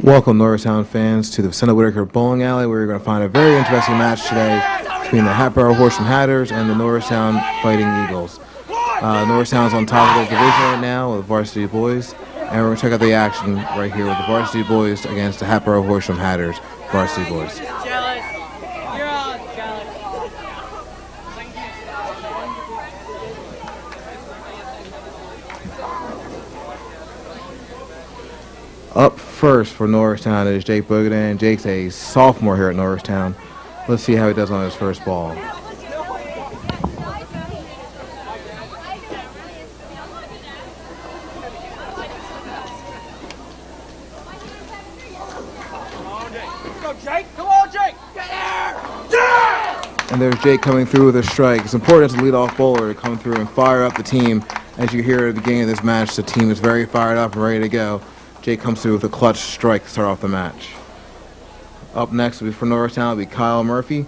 Welcome, Norristown fans, to the Senator Whitaker Bowling Alley, where you're going to find a very interesting match today between the Hatboro Horsham Hatters and the Norristown Fighting Eagles. Norristown's on top of their division right now with the varsity boys, and we're going to check out the action right here with the varsity boys against the Hatboro Horsham Hatters varsity boys. Jealous. You're all jealous. Up first for Norristown is Jake Bogadan. Jake's a sophomore here at Norristown. Let's see how he does on his first ball. And there's Jake coming through with a strike. It's important as a leadoff bowler to come through and fire up the team. As you hear at the beginning of this match, the team is very fired up and ready to go. Jake comes through with a clutch strike to start off the match. Up next will be for Norristown will be Kyle Murphy.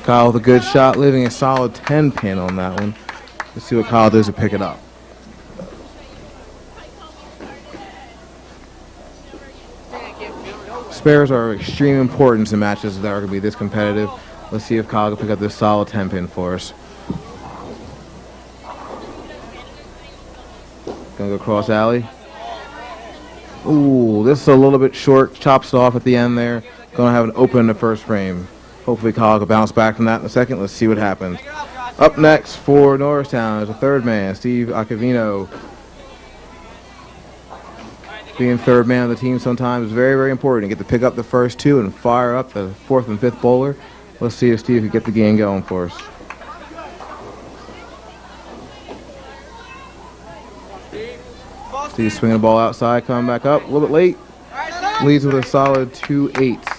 Kyle with a good shot, leaving a solid 10 pin on that one. Let's see what Kyle does to pick it up. Spares are of extreme importance in matches that are going to be this competitive. Let's see if Kyle can pick up this solid 10 pin for us. Gonna go cross alley. Ooh, this is a little bit short. Chops it off at the end there. Gonna have an open in the first frame. Hopefully Kyle can bounce back from that in a second. Let's see what happens. Up next for Norristown is the third man, Steve Acavino. Being third man of the team sometimes is very, very important. You get to pick up the first two and fire up the fourth and fifth bowler. Let's see if Steve can get the game going for us. Steve swinging the ball outside, coming back up a little bit late. Leads with a solid 2-8.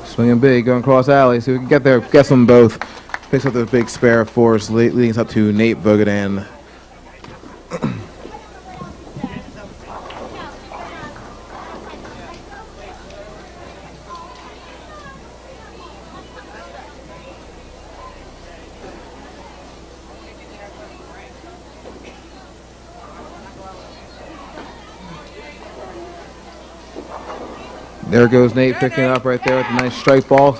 Swinging big, going cross alley, so we can get there, gets them both. Picks up the big spare force, leading us up to Nate Bogadan. There goes Nate picking it up right there with a nice strike ball.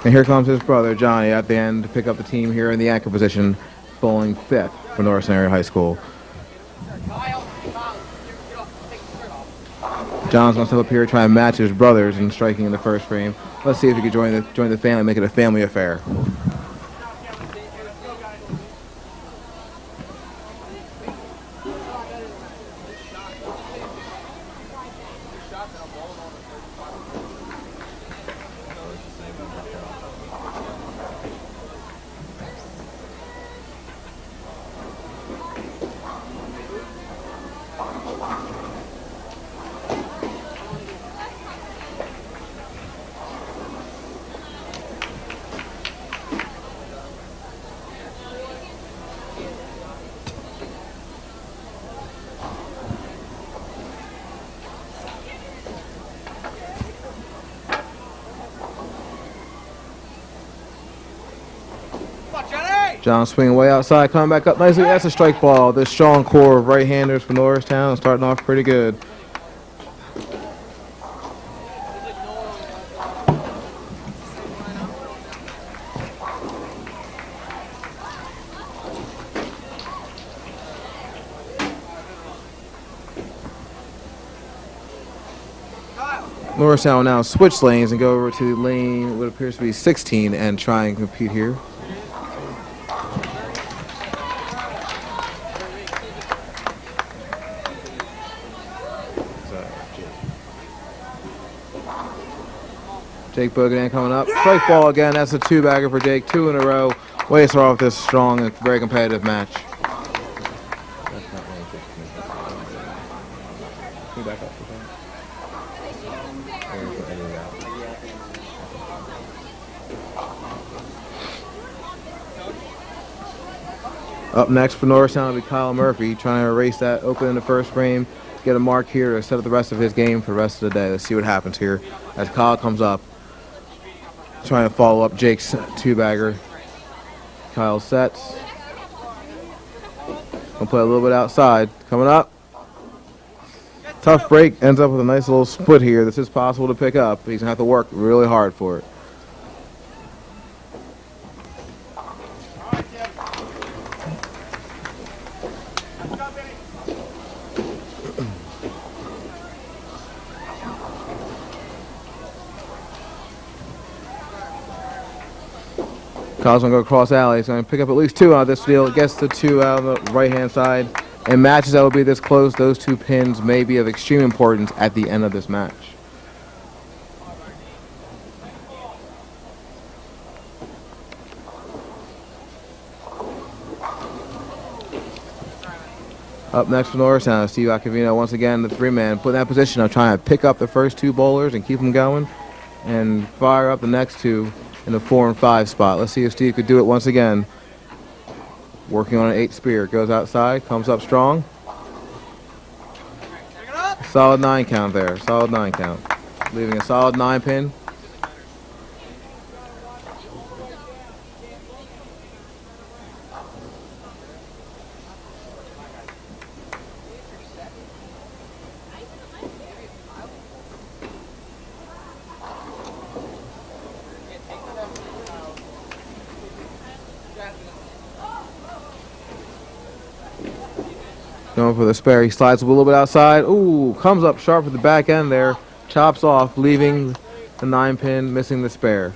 And here comes his brother, Johnny, at the end to pick up the team here in the anchor position, bowling fifth for Norristown Area High School. John's going to step up here trying to match his brothers in striking in the first frame. Let's see if he can join the family, make it a family affair. John swinging way outside, coming back up nicely. That's a strike ball. This strong core of right-handers for Norristown starting off pretty good. Norristown will now switch lanes and go over to lane what appears to be 16 and try and compete here. Jake Boogdan coming up. Strike ball again. That's a two-bagger for Jake. 2 in a row. Way to start off this strong and very competitive match. Up next for Norristown will be Kyle Murphy, trying to erase that open in the first frame, get a mark here to set up the rest of his game for the rest of the day. Let's see what happens here as Kyle comes up, trying to follow up Jake's two-bagger. Kyle sets. Gonna play a little bit outside. Coming up. Tough break, ends up with a nice little split here. This is possible to pick up. He's gonna have to work really hard for it. Kyle's going to go across alley. He's going to pick up at least 2 out of this field. Gets the 2 out on the right-hand side. In matches that will be this close, those 2 pins may be of extreme importance at the end of this match. Up next for Norristown, Steve Acavino once again, the 3-man, put in that position of trying to pick up the first 2 bowlers and keep them going and fire up the next 2 in the 4 and 5 spot. Let's see if Steve could do it once again. Working on an 8 spear. Goes outside, comes up strong. Solid 9 count there. Solid 9 count. Leaving a solid 9 pin. Going for the spare. He slides a little bit outside. Ooh, comes up sharp at the back end there. Chops off, leaving the 9 pin, missing the spare.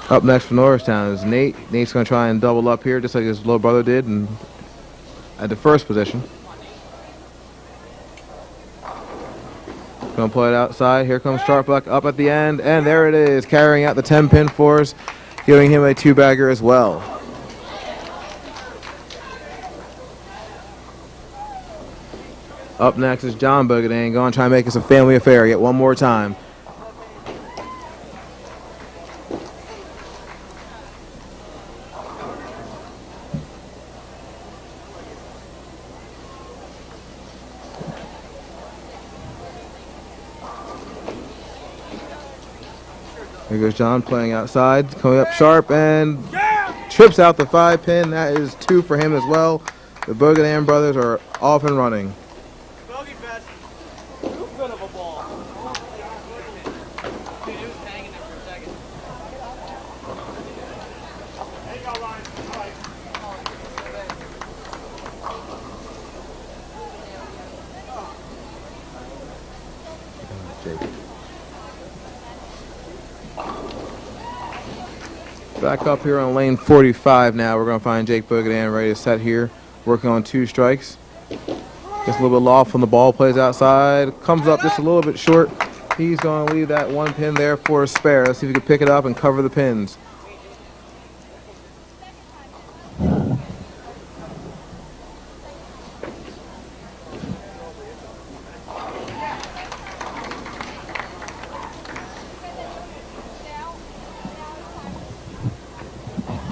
Up next for Norristown is Nate. Nate's going to try and double up here just like his little brother did and at the first position. Going to play it outside. Here comes Sharpluck up at the end. And there it is, carrying out the 10-pin force, giving him a 2-bagger as well. Up next is John Bogadan. Going to try and make this a family affair. Get one more time. Here goes John playing outside, coming up sharp and trips out the 5-pin. That is 2 for him as well. The Bogadan brothers are off and running. Bogey fest. Too good of a ball. Dude, it was hanging there for a second. There you go, Ryan. All right. Back up here on lane 45 now. We're going to find Jake Bogadan ready to set here. Working on 2 strikes. Just a little bit loft on the ball. Plays outside. Comes up just a little bit short. He's going to leave that 1 pin there for a spare. Let's see if he can pick it up and cover the pins.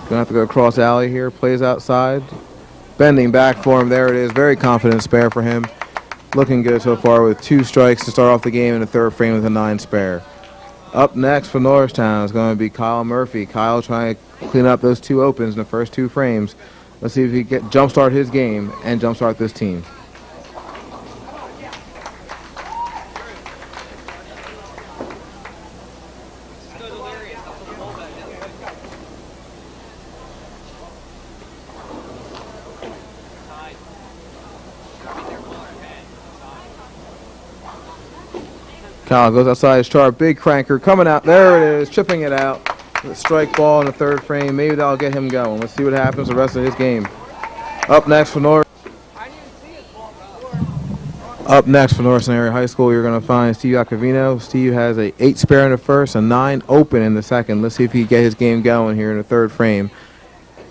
Gonna have to go across alley here. Plays outside. Bending back for him. There it is. Very confident spare for him. Looking good so far with 2 strikes to start off the game in the 3rd frame with a 9 spare. Up next for Norristown is going to be Kyle Murphy. Kyle trying to clean up those 2 opens in the first 2 frames. Let's see if he can jumpstart his game and jumpstart this team. Kyle goes outside his chart. Big cranker coming out. There it is. Chipping it out. The strike ball in the third frame. Maybe that'll get him going. Let's see what happens the rest of his game. Up next for Norristown Area High School, you're going to find Steve Iacovino. Steve has a 8 spare in the first, a 9 open in the second. Let's see if he can get his game going here in the third frame.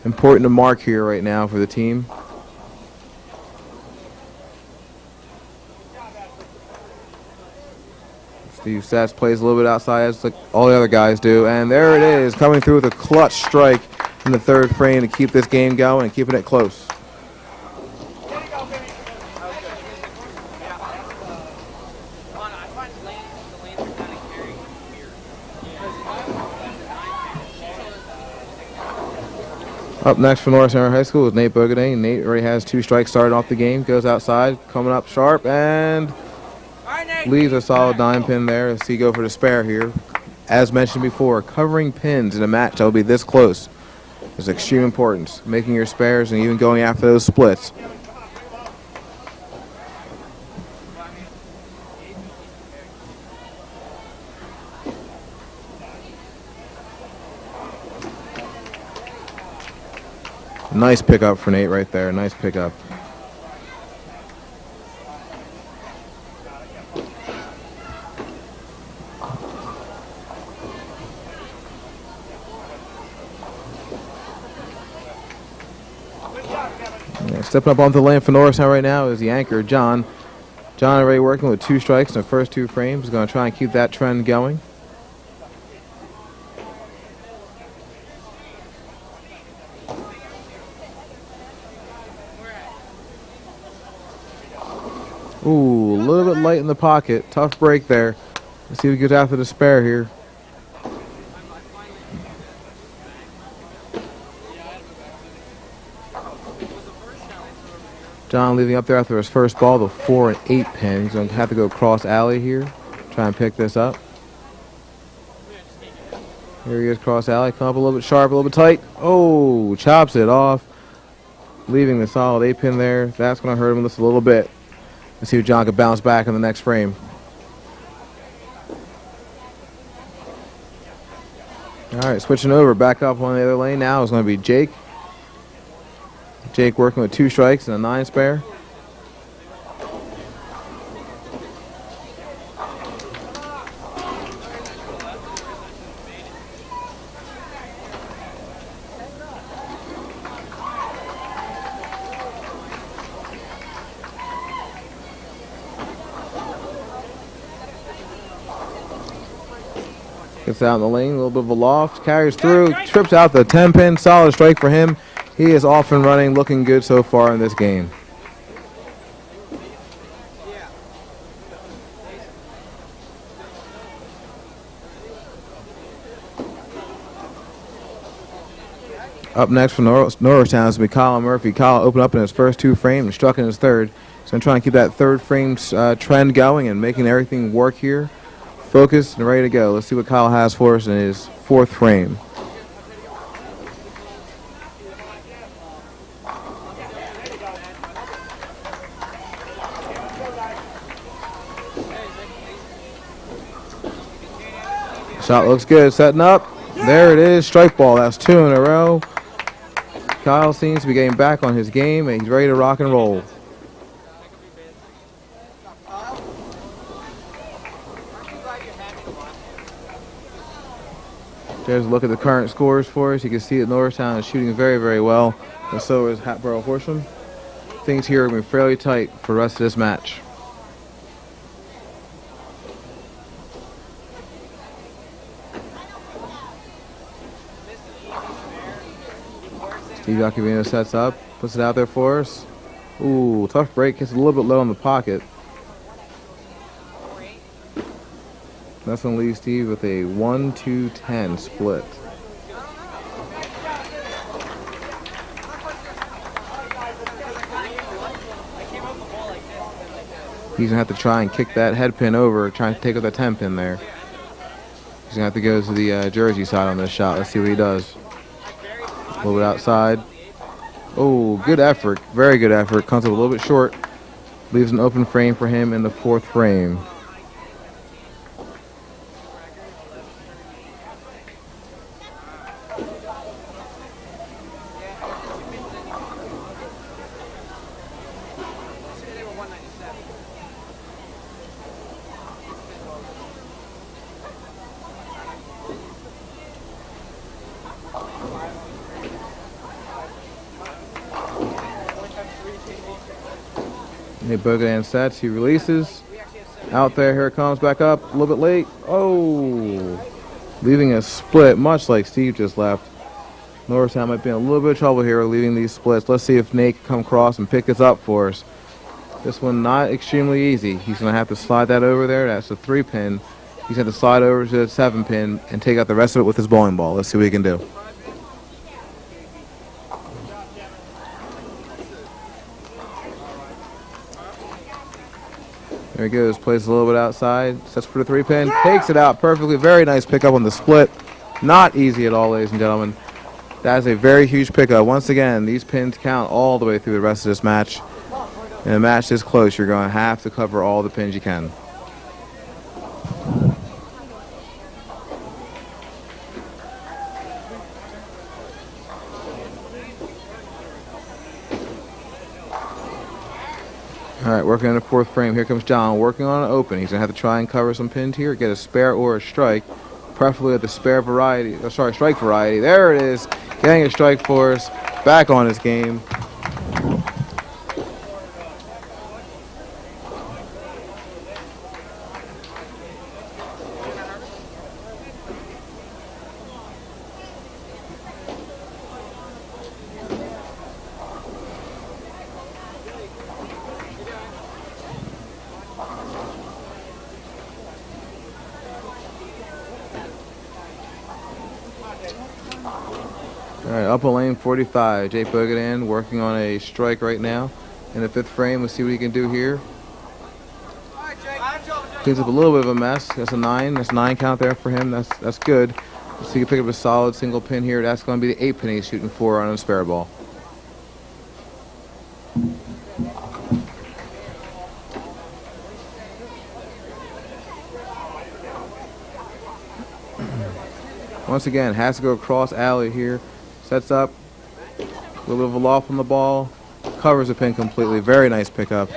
Important to mark here right now for the team. Steve sets, plays a little bit outside as like all the other guys do. And there it is, coming through with a clutch strike in the third frame to keep this game going and keeping it close. Up next for Norristown High School is Nate Bogaday. Nate already has 2 strikes starting off the game. Goes outside, coming up sharp, and leaves a solid 9 pin there. Let's see, go for the spare here. As mentioned before, covering pins in a match that will be this close is extreme importance. Making your spares and even going after those splits. Nice pickup for Nate right there. Nice pickup. Yeah, stepping up onto the lane for Norristown right now is the anchor, John. John already working with 2 strikes in the first 2 frames. He's going to try and keep that trend going. Ooh, a little bit light in the pocket. Tough break there. Let's see if he gets after the spare here. John leaving up there after his first ball, the 4 and 8 pin. He's going to have to go cross alley here. Try and pick this up. Here he is, cross alley. Come up a little bit sharp, a little bit tight. Oh, chops it off. Leaving the solid 8 pin there. That's going to hurt him just a little bit. Let's see if John can bounce back in the next frame. All right, switching over, back up on the other lane now is going to be Jake. Jake working with 2 strikes and a 9 spare. Gets out in the lane, a little bit of a loft, carries through, trips out the 10 pin, solid strike for him. He is off and running, looking good so far in this game. Up next for Norristown is Kyle Murphy. Kyle opened up in his first 2 frames and struck in his third. So I'm trying to keep that third frame trend going and making everything work here. Focused and ready to go. Let's see what Kyle has for us in his 4th frame. Shot looks good. Setting up. There it is. Strike ball. That's 2 in a row. Kyle seems to be getting back on his game, and he's ready to rock and roll. There's a look at the current scores for us. You can see that Norristown is shooting very, very well, and so is Horsham. Things here are going to be fairly tight for the rest of this match. Steve Iacovino sets up, puts it out there for us. Ooh, tough break, gets a little bit low in the pocket. That's going to leave Steve with a 1-2-10 split. He's going to have to try and kick that head pin over, trying to take up the 10 pin there. He's going to have to go to the jersey side on this shot. Let's see what he does. A little bit outside. Oh, good effort. Very good effort. Comes up a little bit short. Leaves an open frame for him in the 4th frame. Hey, Bogodan sets. He releases. Out there. Here it comes. Back up. A little bit late. Oh. Leaving a split, much like Steve just left. Norristown might be in a little bit of trouble here leaving these splits. Let's see if Nate can come across and pick this up for us. This one not extremely easy. He's going to have to slide that over there. That's a 3-pin. He's going to slide over to the 7-pin and take out the rest of it with his bowling ball. Let's see what he can do. There he goes. Plays a little bit outside. Sets for the 3-pin. Takes it out perfectly. Very nice pickup on the split. Not easy at all, ladies and gentlemen. That is a very huge pickup. Once again, these pins count all the way through the rest of this match. In a match this close, you're going to have to cover all the pins you can. All right, working on the 4th frame. Here comes John, working on an open. He's going to have to try and cover some pins here, get a spare or a strike, preferably at the spare variety, strike variety. There it is, getting a strike for us, back on his game. All right, up on lane 45, Jake Bogodan working on a strike right now in the 5th frame. Let's see what he can do here. Cleans up a little bit of a mess. That's a 9. That's 9 count there for him. That's good. So he can pick up a solid single pin here. That's going to be the 8-pin he's shooting for on a spare ball. Once again, has to go across alley here. Sets up, a little bit of a loft on the ball, covers the pin completely. Very nice pickup.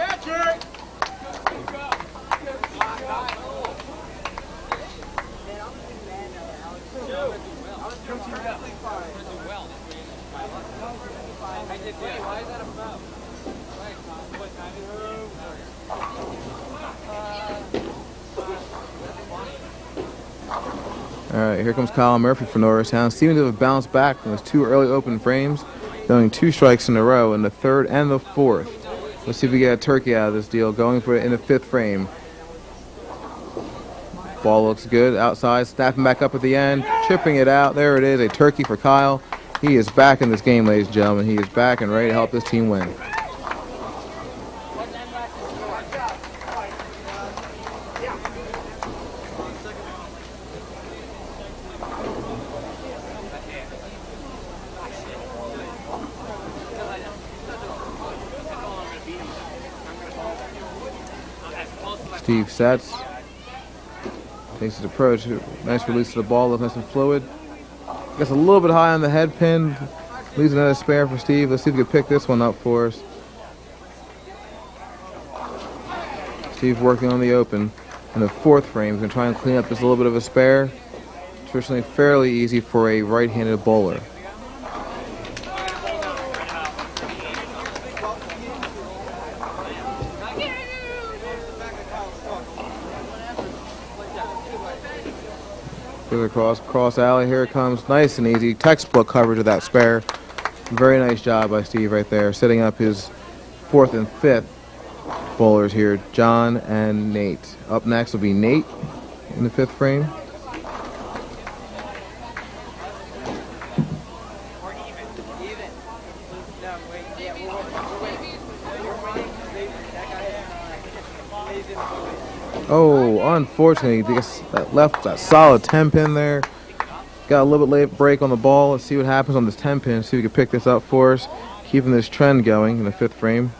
All right, here comes Kyle Murphy for Norristown. Seeming to have bounced back from his 2 early open frames, going 2 strikes in a row in the 3rd and the 4th. Let's see if we get a turkey out of this deal. Going for it in the 5th frame. Ball looks good outside, snapping back up at the end, chipping it out. There it is, a turkey for Kyle. He is back in this game, ladies and gentlemen. He is back and ready to help this team win. Steve sets, takes his approach, nice release of the ball, looks nice and fluid. Gets a little bit high on the head pin, leaves another spare for Steve. Let's see if we can pick this one up for us. Steve working on the open in the 4th frame. He's going to try and clean up just a little bit of a spare. Traditionally fairly easy for a right-handed bowler. Goes across alley. Here it comes. Nice and easy. Textbook coverage of that spare. Very nice job by Steve right there, setting up his 4th and 5th bowlers here, John and Nate. Up next will be Nate in the 5th frame. Oh, unfortunately, that left that solid 10-pin there. Got a little bit late break on the ball. Let's see what happens on this 10-pin. See if we can pick this up for us. Keeping this trend going in the 5th frame.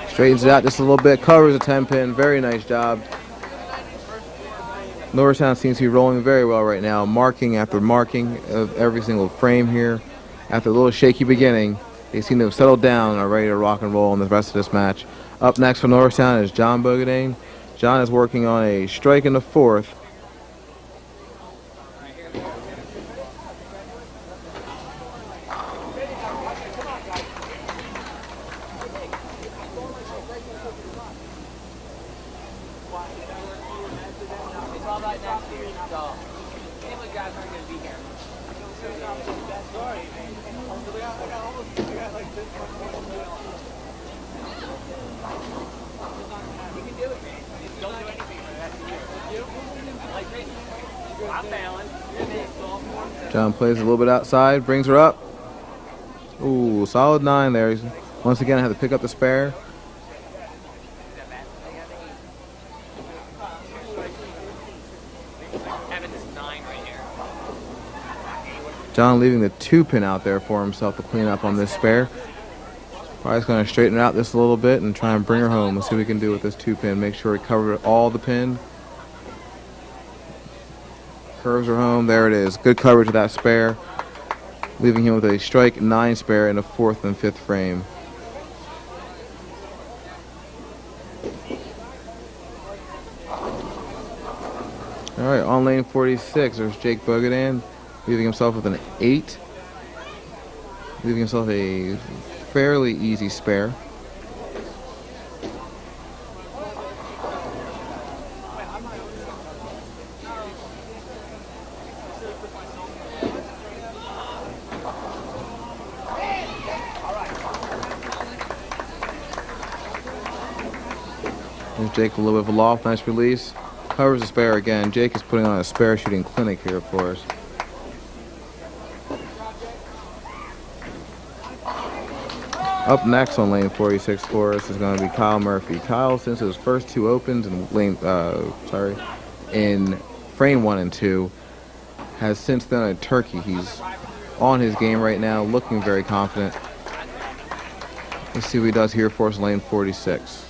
Straightens it out just a little bit. Covers the 10-pin. Very nice job. Norristown seems to be rolling very well right now, marking after marking of every single frame here. After a little shaky beginning, they seem to have settled down and are ready to rock and roll in the rest of this match. Up next for Norristown is John Bogodan. John is working on a strike in the fourth. John plays a little bit outside, brings her up. Ooh, solid 9 there. Once again, I had to pick up the spare. John leaving the 2-pin out there for himself to clean up on this spare. Probably just going to straighten it out just a little bit and try and bring her home. Let's see what we can do with this 2-pin. Make sure we cover all the pin. Curves her home. There it is. Good coverage of that spare. Leaving him with a strike 9 spare in the 4th and 5th frame. All right, on lane 46, there's Jake Bogadan, leaving himself with an 8. Leaving himself a fairly easy spare. There's Jake, a little bit of a loft, nice release. Covers the spare again. Jake is putting on a spare shooting clinic here for us. Up next on lane 46 for us is going to be Kyle Murphy. Kyle, since his first 2 opens in in frame 1 and 2, has since done a turkey. He's on his game right now, looking very confident. Let's see what he does here for us, lane 46.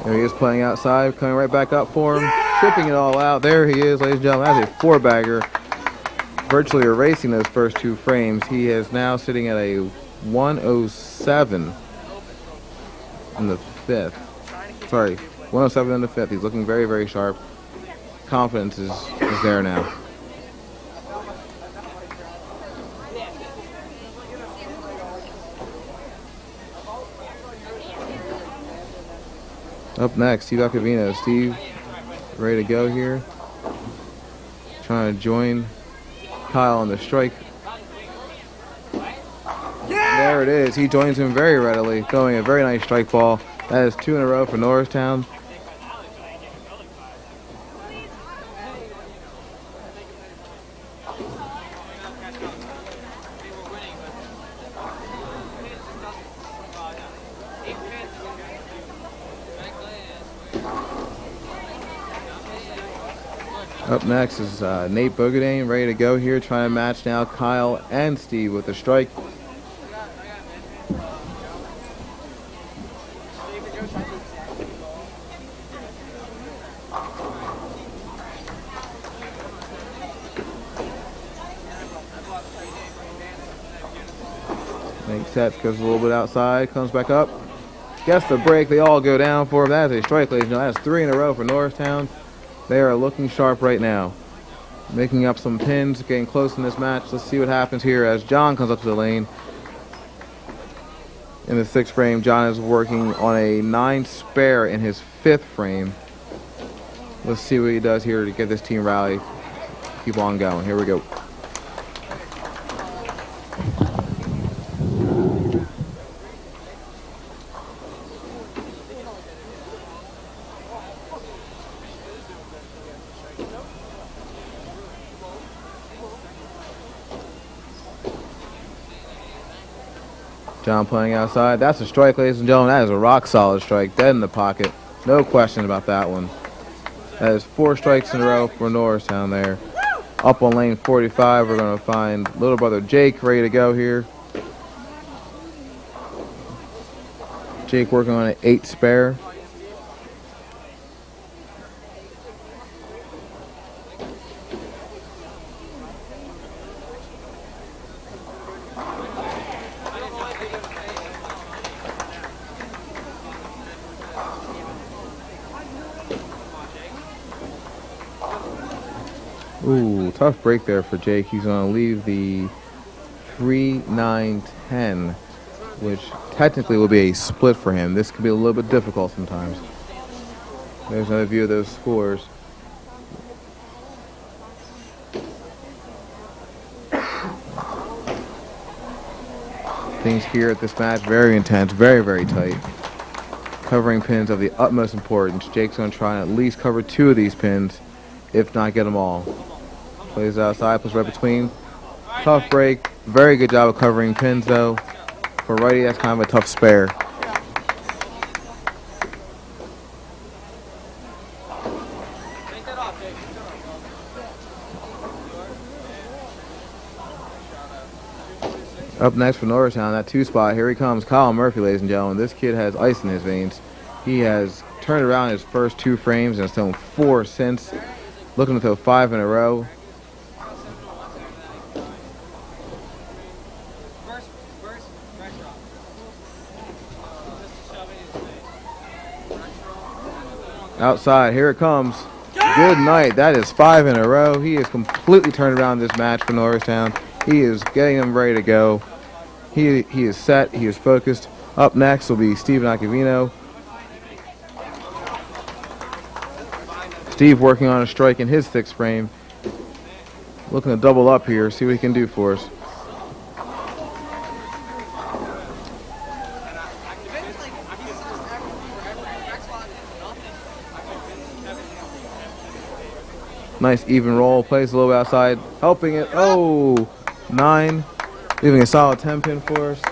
There he is playing outside, coming right back up for him, chipping it all out. There he is, ladies and gentlemen. That's a 4-bagger, virtually erasing those first 2 frames. He is now sitting at a 107 in the 5th. Sorry, 107 in the 5th. He's looking very, very sharp. Confidence is there now. Up next, Steve Acavino. Steve, ready to go here. Trying to join Kyle on the strike. There it is. He joins him very readily, throwing a very nice strike ball. That is 2 in a row for Norristown. Up next is Nate Bogadan, ready to go here, trying to match now Kyle and Steve with the strike. Nate sets, goes a little bit outside, comes back up. Gets the break, they all go down for him. That is a strike, ladies and gentlemen. That's 3 in a row for Norristown. They are looking sharp right now. Making up some pins, getting close in this match. Let's see what happens here as John comes up to the lane. In the 6th frame, John is working on a 9 spare in his 5th frame. Let's see what he does here to get this team rally. Keep on going. Here we go. John playing outside. That's a strike, ladies and gentlemen. That is a rock-solid strike. Dead in the pocket. No question about that one. That is 4 strikes in a row for Norristown there. Up on lane 45, we're going to find little brother Jake ready to go here. Jake working on an 8 spare. Ooh, tough break there for Jake. He's going to leave the 3-9-10, which technically will be a split for him. This could be a little bit difficult sometimes. There's another view of those scores. Things here at this match, very intense, very, very tight. Covering pins of the utmost importance. Jake's going to try and at least cover 2 of these pins, if not get them all. Plays outside, puts right between. Tough break. Very good job of covering pins, though. For righty, that's kind of a tough spare. Up next for Norristown, that 2 spot. Here he comes, Kyle Murphy, ladies and gentlemen. This kid has ice in his veins. He has turned around his first 2 frames and has thrown 4 since. Looking to throw 5 in a row. Outside, here it comes. Good night. That is 5 in a row. He has completely turned around this match for Norristown. He is getting them ready to go. He is set. He is focused. Up next will be Steven Acavino. Steve working on a strike in his 6th frame. Looking to double up here, see what he can do for us. Nice even roll, plays a little outside, helping it. Oh, 9, leaving a solid 10 pin for us.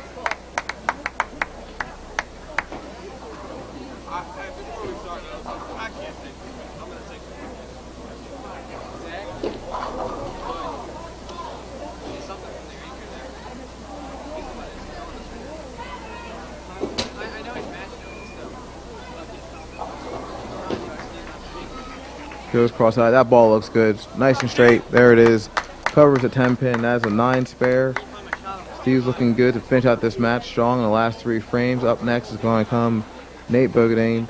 Goes cross-eyed. That ball looks good. Nice and straight. There it is. Covers a 10 pin. That's a 9 spare. Steve's looking good to finish out this match strong in the last 3 frames. Up next is going to come Nate Bogadane.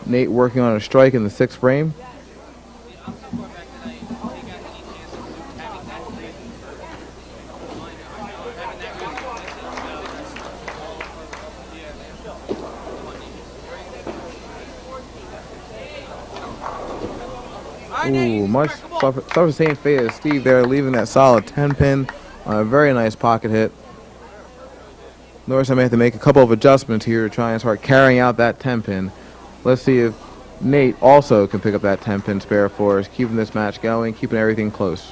Nate working on a strike in the 6th frame. Ooh, much suffer same fate as Steve there, leaving that solid 10 pin on a very nice pocket hit. Norristown may have to make a couple of adjustments here to try and start carrying out that 10 pin. Let's see if Nate also can pick up that 10 pin spare for us, keeping this match going, keeping everything close.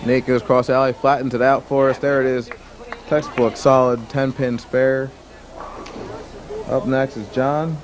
Nate goes cross alley, flattens it out for us. There it is. Textbook solid 10 pin spare. Up next is John.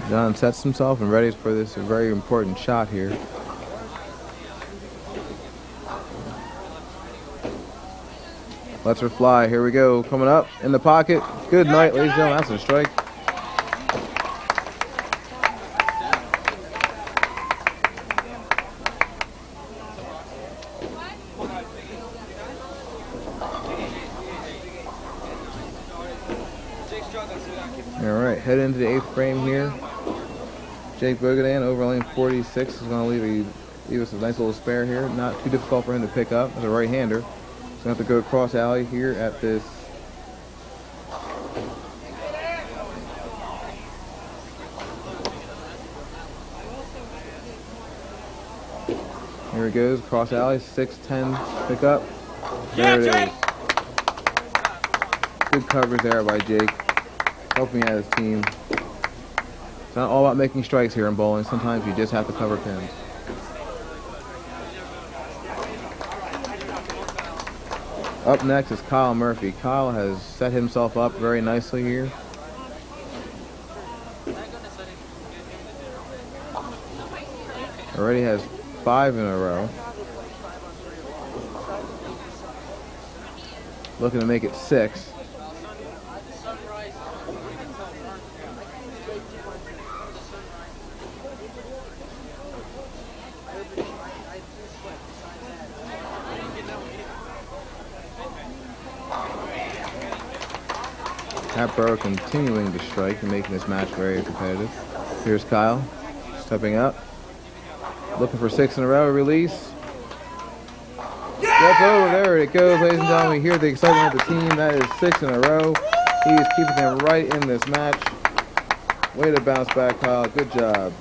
John sets himself and ready for this very important shot here. Lets her fly. Here we go. Coming up in the pocket. Good night, ladies and gentlemen. That's a strike. All right, head into the 8th frame here. Jake Bogadane over lane 46 is going to leave us a nice little spare here. Not too difficult for him to pick up as a right-hander. He's going to have to go cross alley here at this. Here he goes, cross alley, 6-10 pick up. There it is. Good coverage there by Jake, helping out his team. It's not all about making strikes here in bowling. Sometimes you just have to cover pins. Up next is Kyle Murphy. Kyle has set himself up very nicely here. Already has 5 in a row. Looking to make it 6. Hatbox continuing to strike and making this match very competitive. Here's Kyle stepping up. Looking for 6 in a row. Release. Step over. There it goes, ladies and gentlemen. We hear the excitement of the team. That is 6 in a row. He is keeping them right in this match. Way to bounce back, Kyle. Good job.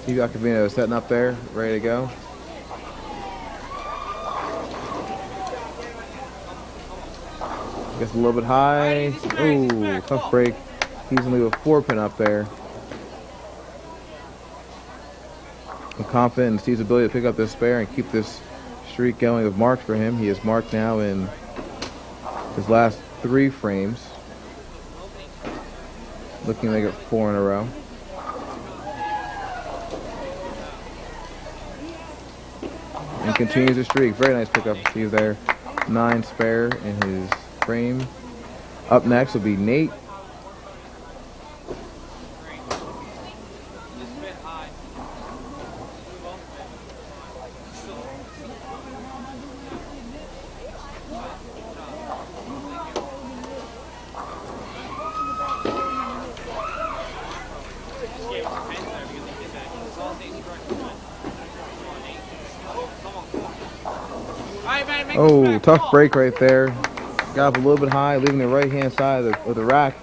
Steve Acavino setting up there, ready to go. Gets a little bit high. Ooh, tough break. He's gonna leave a 4-pin up there. I'm confident in Steve's ability to pick up this spare and keep this streak going of marks for him. He is marked now in his last 3 frames. Looking to make it 4 in a row. And continues the streak. Very nice pickup for Steve there. 9 spare in his frame. Up next will be Nate. Oh, tough break right there. Got up a little bit high, leaving the right-hand side of the rack.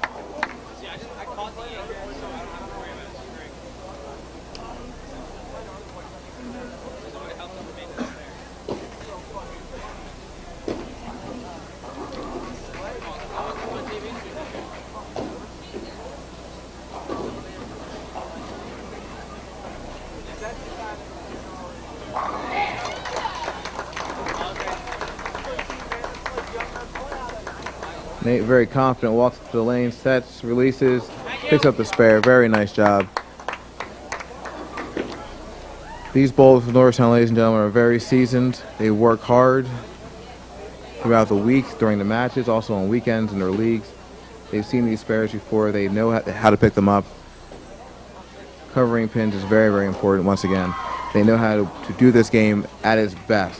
Nate very confident, walks to the lane, sets, releases, picks up the spare. Very nice job. These bowlers from Norristown, ladies and gentlemen, are very seasoned. They work hard throughout the week, during the matches, also on weekends in their leagues. They've seen these spares before. They know how to pick them up. Covering pins is very, very important once again. They know how to do this game at its best.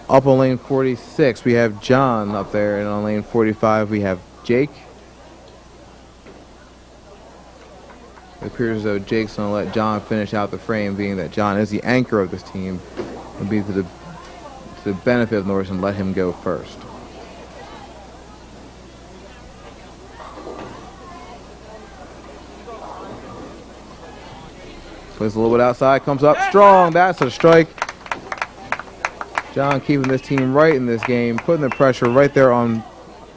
Up on lane 46, we have John up there, and on lane 45, we have Jake. It appears as though Jake's going to let John finish out the frame, being that John is the anchor of this team, and be to the benefit of Norristown, let him go first. Plays a little bit outside, comes up strong. That's a strike. John keeping this team right in this game, putting the pressure right there on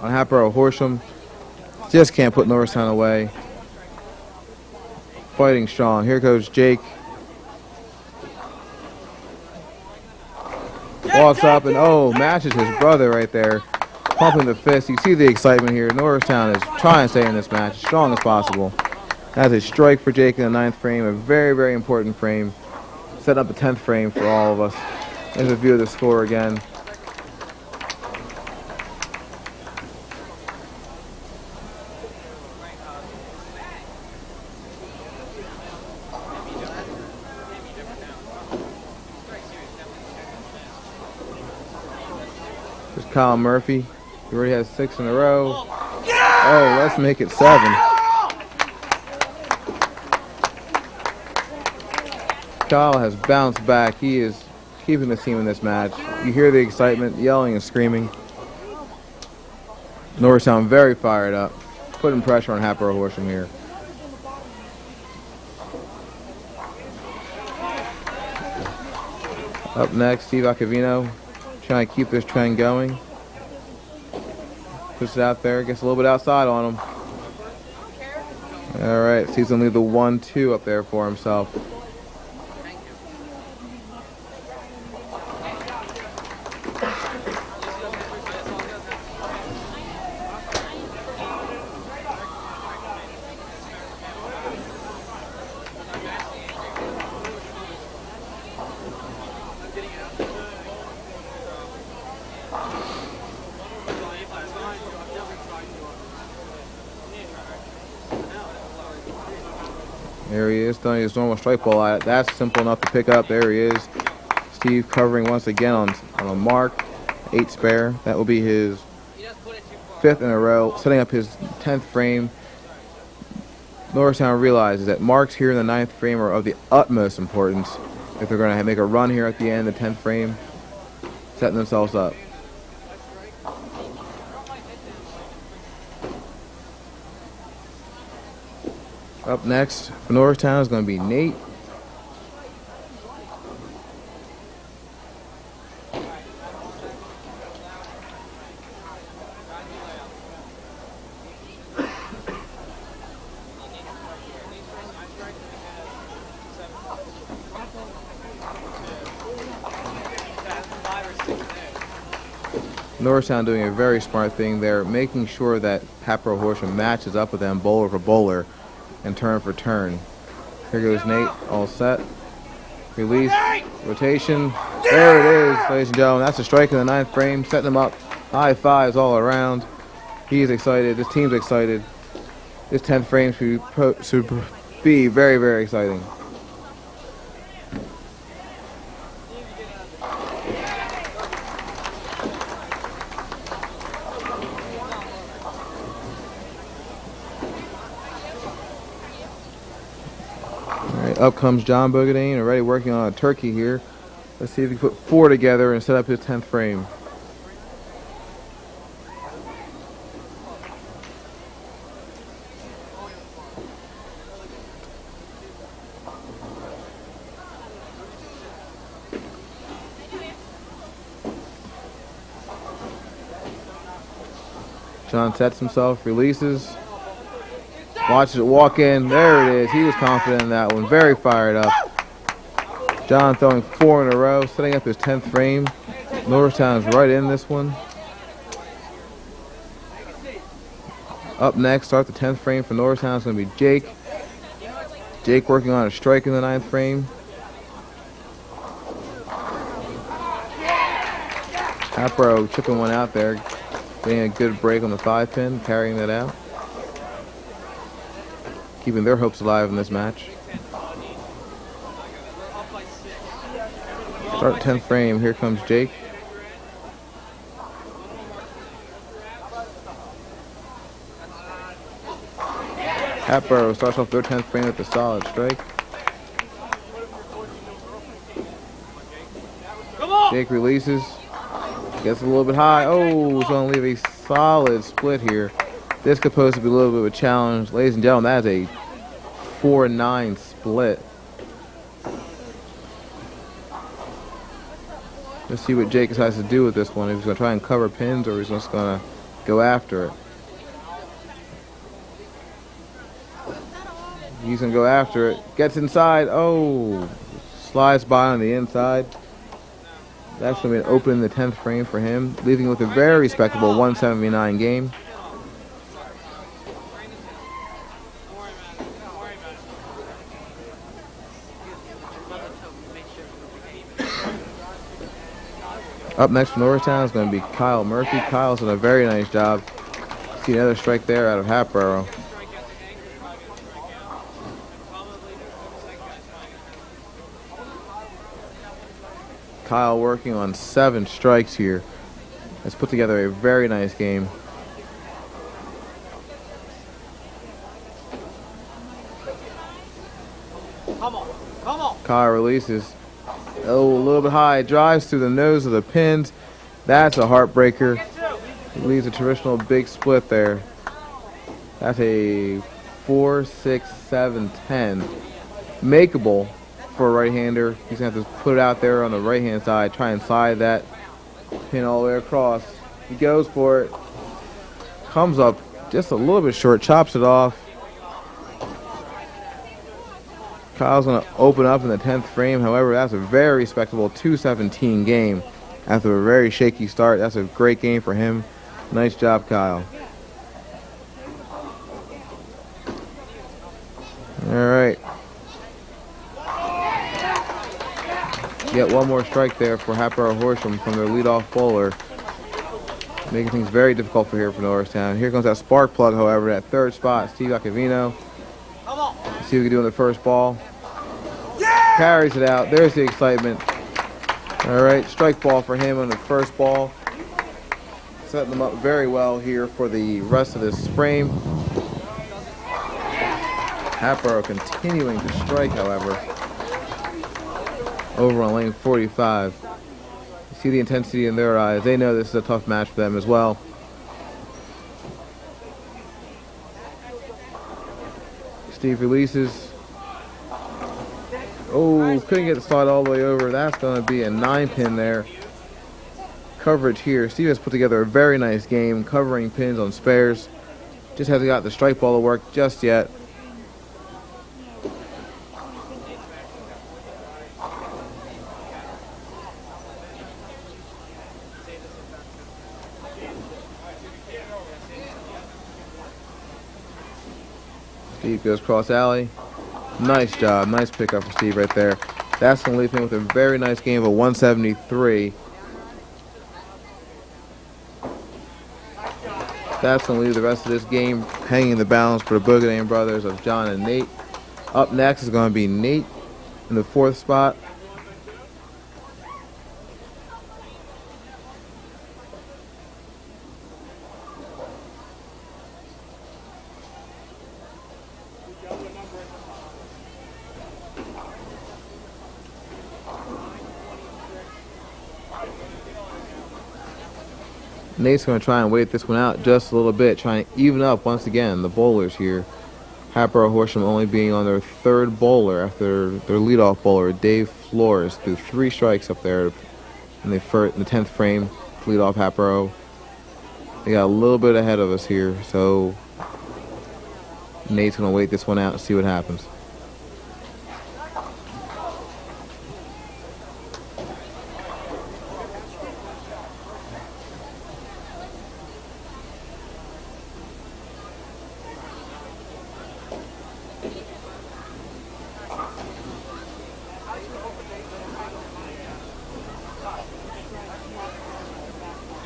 Hatbox Horsham. Just can't put Norristown away. Fighting strong. Here goes Jake. Walks up and matches his brother right there. Pumping the fist. You see the excitement here. Norristown is trying to stay in this match as strong as possible. That's a strike for Jake in the 9th frame. A very, very important frame. Setting up the 10th frame for all of us. Here's a view of the score again. There's Kyle Murphy. He already has 6 in a row. Oh, let's make it 7. Kyle has bounced back. He is keeping the team in this match. You hear the excitement, yelling and screaming. Norristown very fired up. putting pressure on Hatboro Horsham here. Up next, Steve Acavino trying to keep this trend going. Puts it out there, gets a little bit outside on him. All right, so he's going to leave the 1-2 up there for himself. There he is, throwing his normal strike ball at it. That's simple enough to pick up. There he is. Steve covering once again on a mark. 8 spare. That will be his 5th in a row, setting up his 10th frame. Norristown realizes that marks here in the 9th frame are of the utmost importance if they're going to make a run here at the end, the 10th frame, setting themselves up. Up next for Norristown is going to be Nate. Norristown doing a very smart thing there, making sure that Hatboro Horsham matches up with them bowler for bowler and turn for turn. Here goes Nate, all set. Release, rotation. There it is, ladies and gentlemen. That's a strike in the 9th frame, setting him up. High fives all around. He's excited. This team's excited. This 10th frame should be very, very exciting. Up comes John Bogadane, already working on a turkey here. Let's see if he can put 4 together and set up his 10th frame. John sets himself, releases. Watches it walk in. There it is. He was confident in that one. Very fired up. John throwing 4 in a row, setting up his 10th frame. Norristown is right in this one. Up next, start the 10th frame for Norristown is going to be Jake. Jake working on a strike in the 9th frame. Hatboro chipping one out there, getting a good break on the 5-pin, carrying that out. Keeping their hopes alive in this match. Start 10th frame. Here comes Jake. Hatboro starts off their 10th frame with a solid strike. Jake releases. Gets a little bit high. Oh, it's going to leave a solid split here. This could pose to be a little bit of a challenge. Ladies and gentlemen, that is a 4-9 split. Let's see what Jake decides to do with this one. If he's going to try and cover pins or he's just going to go after it. He's going to go after it. Gets inside. Oh, slides by on the inside. That's going to be an open in the 10th frame for him, leaving with a very respectable 179 game. Up next for Norristown is going to be Kyle Murphy. Kyle's done a very nice job. See another strike there out of Hatboro. Kyle working on 7 strikes here. Has put together a very nice game. Come on, come on. Kyle releases. Oh, a little bit high. Drives through the nose of the pins. That's a heartbreaker. Leaves a traditional big split there. That's a 4, 6, 7, 10. Makeable for a right-hander. He's going to have to put it out there on the right-hand side, try and slide that pin all the way across. He goes for it. Comes up just a little bit short, chops it off. Kyle's going to open up in the 10th frame. However, that's a very respectable 2-17 game. After a very shaky start, that's a great game for him. Nice job, Kyle. All right. Get one more strike there for Hatboro Horsham from their leadoff bowler. Making things very difficult for Norristown. Here comes that spark plug, however, at third spot, Steve Acavino. Let's see what we can do on the first ball. Carries it out. There's the excitement. All right, strike ball for him on the first ball. Setting them up very well here for the rest of this frame. Hatboro continuing to strike, however, over on lane 45. You see the intensity in their eyes. They know this is a tough match for them as well. Steve releases. Oh, couldn't get the slide all the way over. That's going to be a 9-pin there. Coverage here. Steve has put together a very nice game, covering pins on spares. Just hasn't got the strike ball to work just yet. Steve goes cross alley. Nice job. Nice pickup for Steve right there. That's going to leave him with a very nice game of 173. That's going to leave the rest of this game hanging in the balance for the Boogadain brothers of John and Nate. Up next is going to be Nate in the 4th spot. Nate's going to try and wait this one out just a little bit, trying to even up once again the bowlers here. Hatboro Horsham only being on their 3rd bowler after their leadoff bowler, Dave Flores, threw 3 strikes up there in the 10th frame to lead off Hatboro. They got a little bit ahead of us here, so Nate's going to wait this one out and see what happens.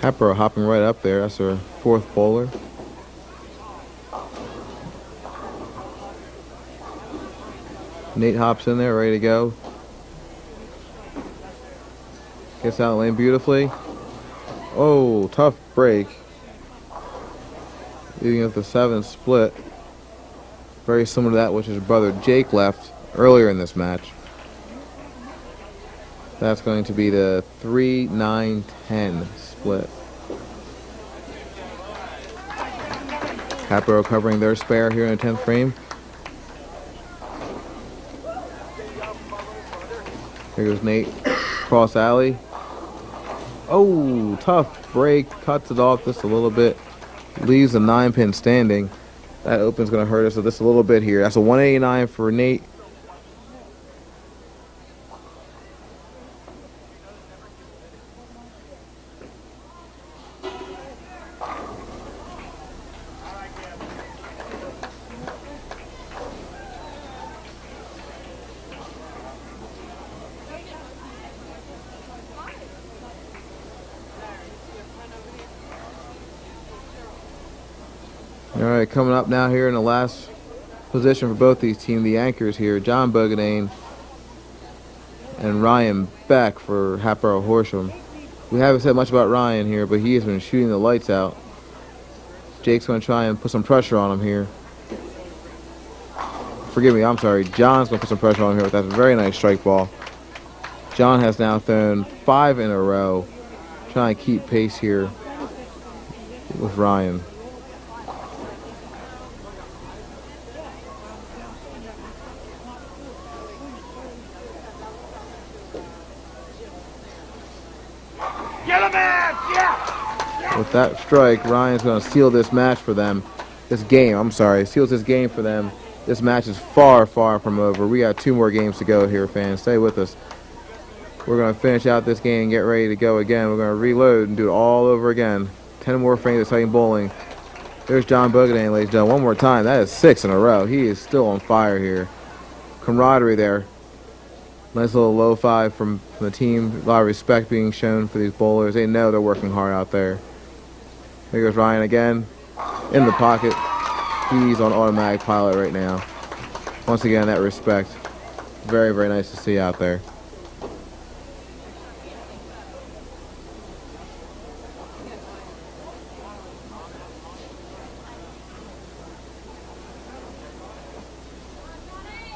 Hatboro hopping right up there. That's our 4th bowler. Nate hops in there, ready to go. Gets out of the lane beautifully. Oh, tough break. Leading up the 7th split. Very similar to that which his brother Jake left earlier in this match. That's going to be the 3-9-10 split. Hatboro covering their spare here in the 10th frame. Here goes Nate. Cross alley. Oh, tough break. Cuts it off just a little bit. Leaves the 9-pin standing. That open's going to hurt us just a little bit here. That's a 189 for Nate. All right, coming up now here in the last position for both these teams, the anchors here, John Bogadane and Ryan Beck for Hatboro Horsham. We haven't said much about Ryan here, but he has been shooting the lights out. Jake's going to try and put some pressure on him here. Forgive me, I'm sorry. John's going to put some pressure on him here with that very nice strike ball. John has now thrown 5 in a row, trying to keep pace here with Ryan. With that strike, Ryan's going to seal this match for them. This game, I'm sorry, seals this game for them. This match is far, far from over. We got 2 more games to go here, fans. Stay with us. We're going to finish out this game and get ready to go again. We're going to reload and do it all over again. 10 more frames of exciting bowling. There's John Bogadan, ladies and gentlemen. One more time. That is 6 in a row. He is still on fire here. Camaraderie there. Nice little lo-fi from the team. A lot of respect being shown for these bowlers. They know they're working hard out there. Here goes Ryan again. In the pocket. He's on automatic pilot right now. Once again, that respect. Very, very nice to see out there.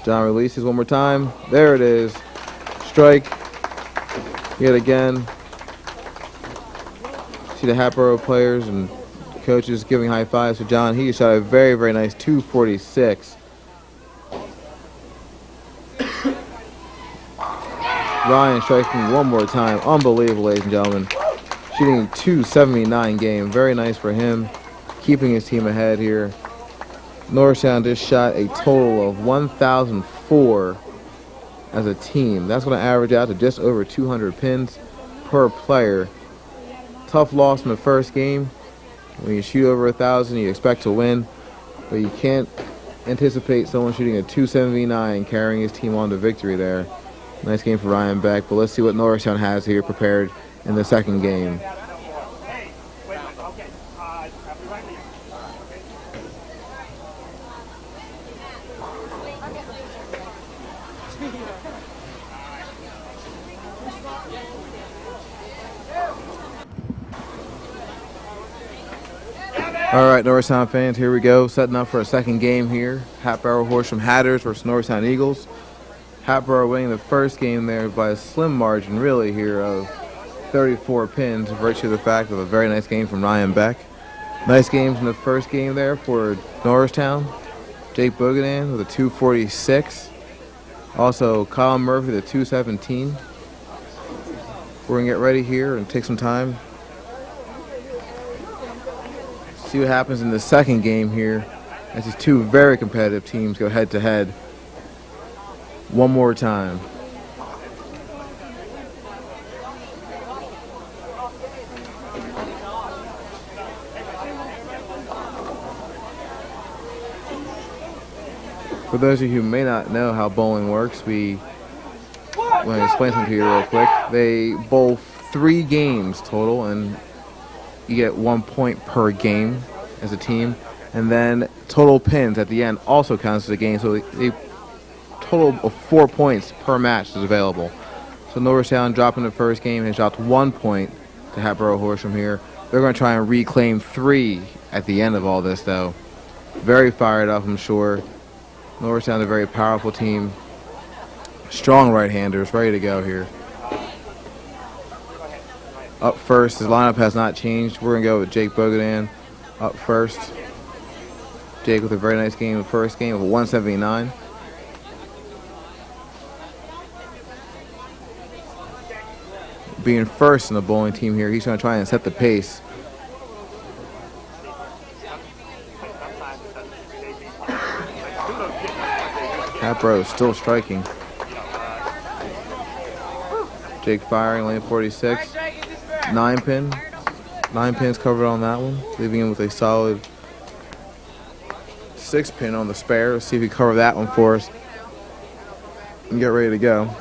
John releases one more time. There it is. Strike. Yet again. See the Hatboro players and coaches giving high fives to John. He shot a very, very nice 246. Ryan striking one more time. Unbelievable, ladies and gentlemen. Shooting 279 game. Very nice for him. Keeping his team ahead here. Norristown just shot a total of 1,004 as a team. That's going to average out to just over 200 pins per player. Tough loss in the first game. When you shoot over 1,000, you expect to win, but you can't anticipate someone shooting a 279 carrying his team on to victory there. Nice game for Ryan Beck, but let's see what Norristown has here prepared in the second game. All right, Norristown fans, here we go. Setting up for a second game here. Hatboro Horsham Hatters versus Norristown Eagles. Hatboro winning the first game there by a slim margin, really, here of 34 pins, virtue of the fact of a very nice game from Ryan Beck. Nice games in the first game there for Norristown. Jake Bogadan with a 246. Also, Kyle Murphy with a 217. We're going to get ready here and take some time. See what happens in the second game here as these 2 very competitive teams go head to head one more time. For those of you who may not know how bowling works, let me explain something to you real quick. They bowl 3 games total, and you get 1 point per game as a team, and then total pins at the end also counts as a game, so a total of 4 points per match is available. So Norristown dropping the first game has dropped 1 point to Hatboro Horsham here. They're going to try and reclaim 3 at the end of all this, though. Very fired up, I'm sure. Norristown is a very powerful team. Strong right-handers, ready to go here. Up first, his lineup has not changed. We're going to go with Jake Bogadan up first. Jake with a very nice game, the first game of 179. Being first in the bowling team here, he's going to try and set the pace. Hatboro is still striking. Jake firing, lane 46. 9 pin. 9 pins covered on that one, leaving him with a solid 6 pin on the spare. Let's see if he can cover that one for us and get ready to go.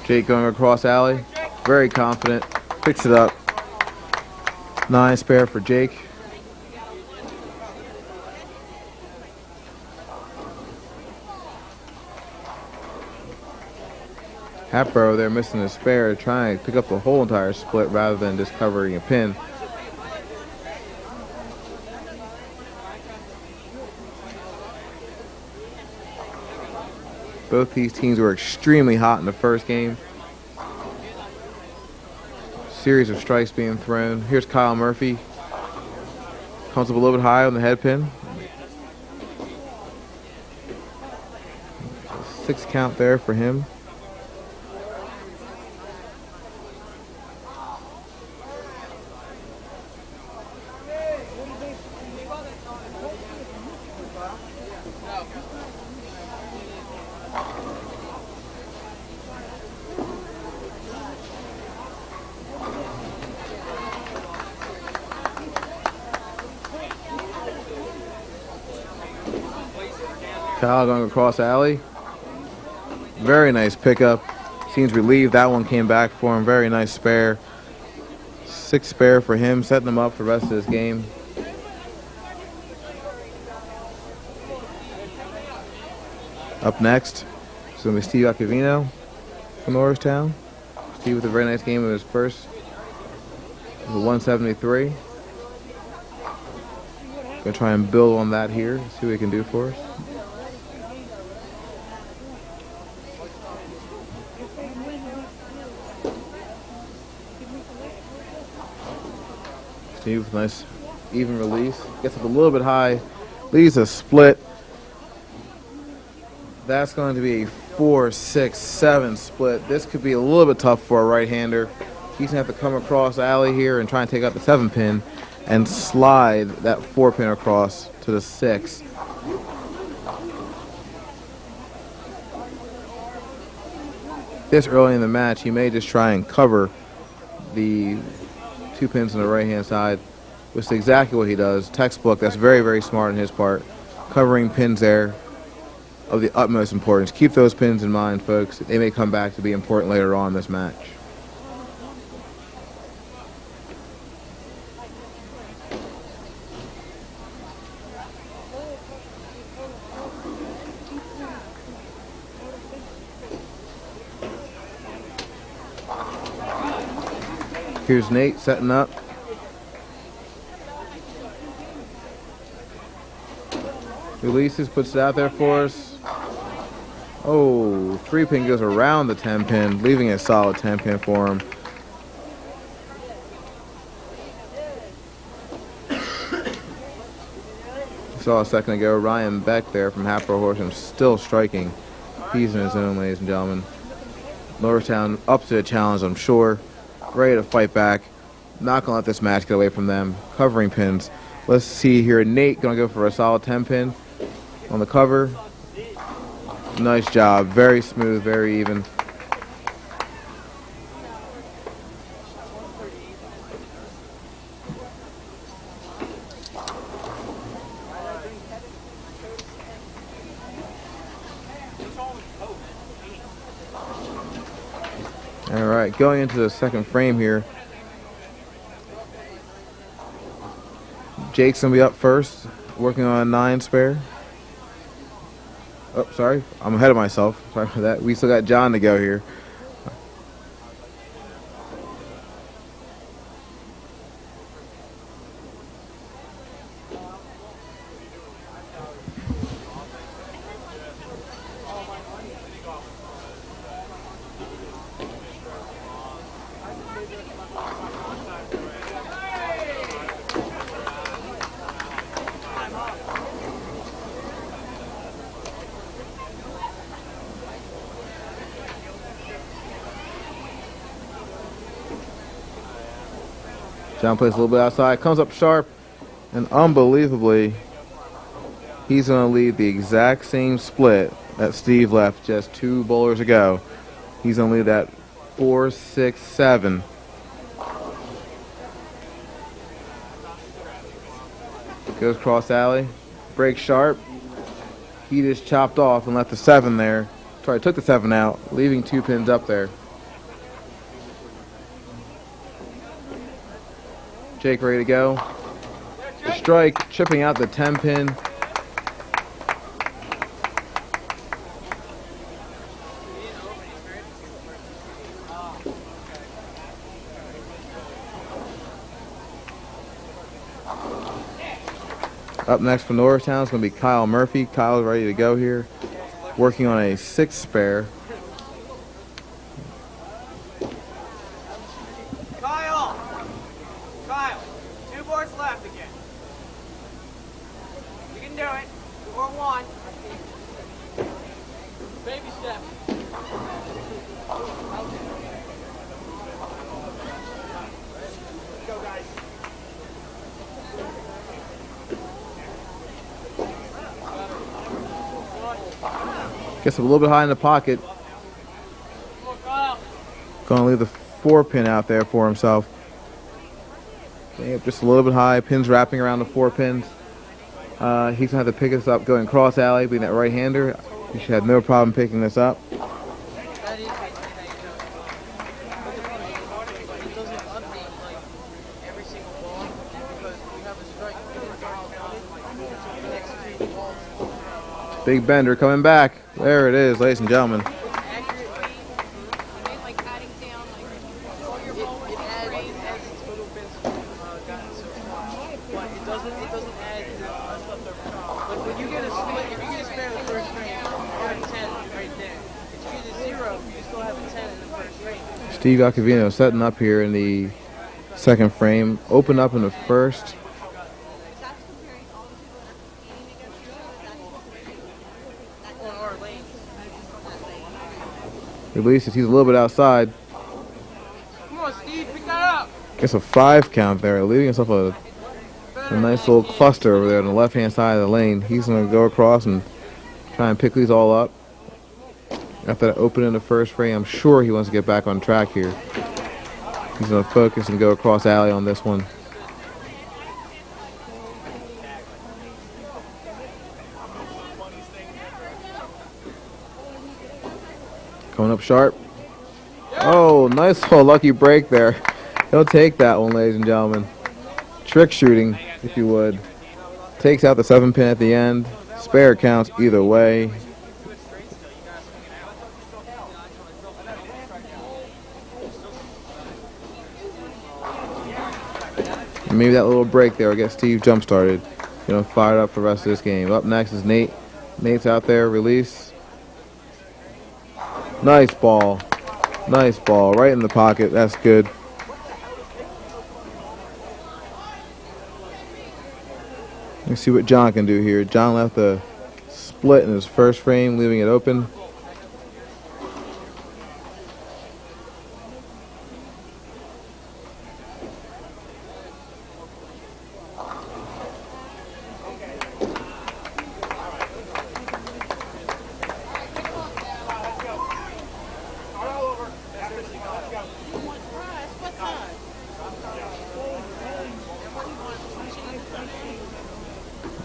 Jake going across alley, very confident, picks it up. 9 spare for Jake. Hatboro there missing a spare, trying to pick up the whole entire split rather than just covering a pin. Both these teams were extremely hot in the first game. Series of strikes being thrown. Here's Kyle Murphy. Comes up a little bit high on the head pin. 6 count there for him. Kyle going across alley. Very nice pickup. Seems relieved that one came back for him. Very nice spare. 6 spare for him, setting him up for the rest of this game. Up next, it's going to be Steve Acavino from Norristown. Steve with a very nice game of his first. The 173. Going to try and build on that here. See what he can do for us. Steve with a nice even release. Gets up a little bit high. Leaves a split. That's going to be a 4-6-7 split. This could be a little bit tough for a right-hander. He's going to have to come across alley here and try and take out the 7-pin and slide that 4-pin across to the 6. This early in the match, he may just try and cover the 2 pins on the right-hand side, which is exactly what he does. Textbook, that's very, very smart on his part. Covering pins there of the utmost importance. Keep those pins in mind, folks. They may come back to be important later on in this match. Here's Nate setting up. Releases, puts it out there for us. Oh, 3-pin goes around the 10-pin, leaving a solid 10-pin for him. Saw a second ago, Ryan Beck there from Hatbox Horsham still striking. He's in his own, ladies and gentlemen. Norristown up to the challenge, I'm sure. Ready to fight back. Not going to let this match get away from them. Covering pins. Let's see here. Nate going to go for a solid 10-pin on the cover. Nice job. Very smooth, very even. All right, going into the second frame here. Jake's going to be up first, working on a 9 spare. Oh, sorry. I'm ahead of myself. Sorry for that. We still got John to go here. John plays a little bit outside, comes up sharp, and unbelievably, he's going to leave the exact same split that Steve left just 2 bowlers ago. He's going to leave that 4-6-7. Goes cross alley, breaks sharp. He just chopped off and left the 7 there. Sorry, took the 7 out, leaving 2 pins up there. Jake ready to go. The strike, chipping out the 10-pin. Up next for Norristown is going to be Kyle Murphy. Kyle's ready to go here. Working on a 6 spare. Kyle! 2 boards left again. do it. Or one. Baby step. Go, guys. Gets a little bit high in the pocket. Going to leave the 4-pin out there for himself. Getting up just a little bit high. Pins wrapping around the 4 pins. He's going to have to pick this up going cross alley, being that right-hander. He should have no problem picking this up. Big bender coming back. There it is, ladies and gentlemen. Steve Acavino setting up here in the second frame. Open up in the first. Releases, he's a little bit outside. Come on, Steve, pick that up. Gets a 5 count there, leaving himself a nice little cluster over there on the left-hand side of the lane. He's going to go across and try and pick these all up. After that open in the first frame, I'm sure he wants to get back on track here. He's going to focus and go across alley on this one. Going up sharp. Oh, nice little lucky break there. He'll take that one, ladies and gentlemen. Trick shooting, if you would. Takes out the 7-pin at the end. Spare counts either way. Maybe that little break there will get Steve jump started. Fired up for the rest of this game. Up next is Nate. Nate's out there, release. Nice ball. Nice ball. Right in the pocket. That's good. Let's see what John can do here. John left a split in his first frame, leaving it open.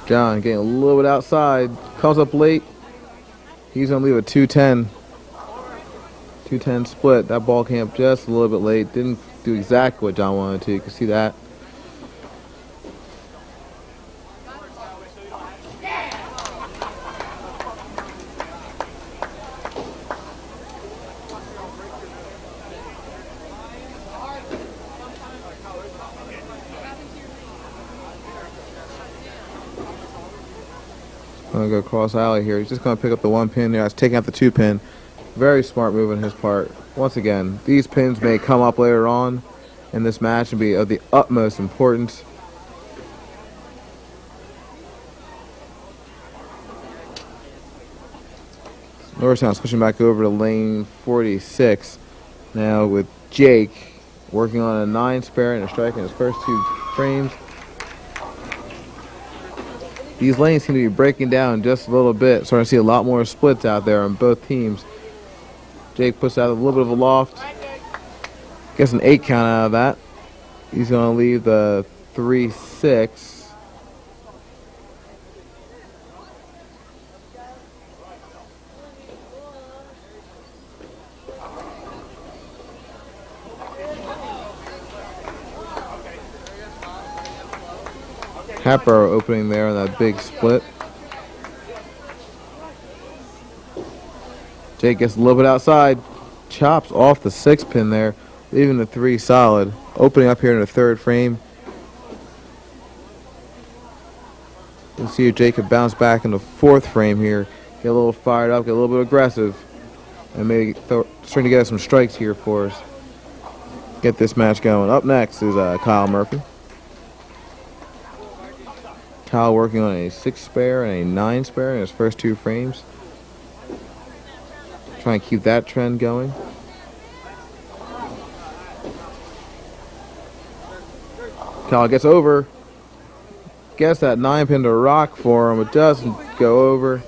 John getting a little bit outside. Comes up late. He's going to leave a 210. 210 split. That ball came up just a little bit late. Didn't do exactly what John wanted to. You can see that. Going to go cross alley here. He's just going to pick up the 1 pin there. He's taking out the 2 pin. Very smart move on his part. Once again, these pins may come up later on in this match and be of the utmost importance. Norristown switching back over to lane 46 now with Jake working on a 9 spare and a strike in his first 2 frames. These lanes seem to be breaking down just a little bit. Starting to see a lot more splits out there on both teams. Jake puts out a little bit of a loft. Gets an 8 count out of that. He's going to leave the 3-6. Hatbox opening there on that big split. Jake gets a little bit outside. Chops off the 6 pin there, leaving the 3 solid. Opening up here in the 3rd frame. You can see if Jake could bounce back in the 4th frame here. Get a little fired up, get a little bit aggressive. And maybe starting to get us some strikes here for us. Get this match going. Up next is Kyle Murphy. Kyle working on a 6 spare and a 9 spare in his first 2 frames. Trying to keep that trend going. Kyle gets over. Gets that 9-pin to rock for him. It doesn't go over.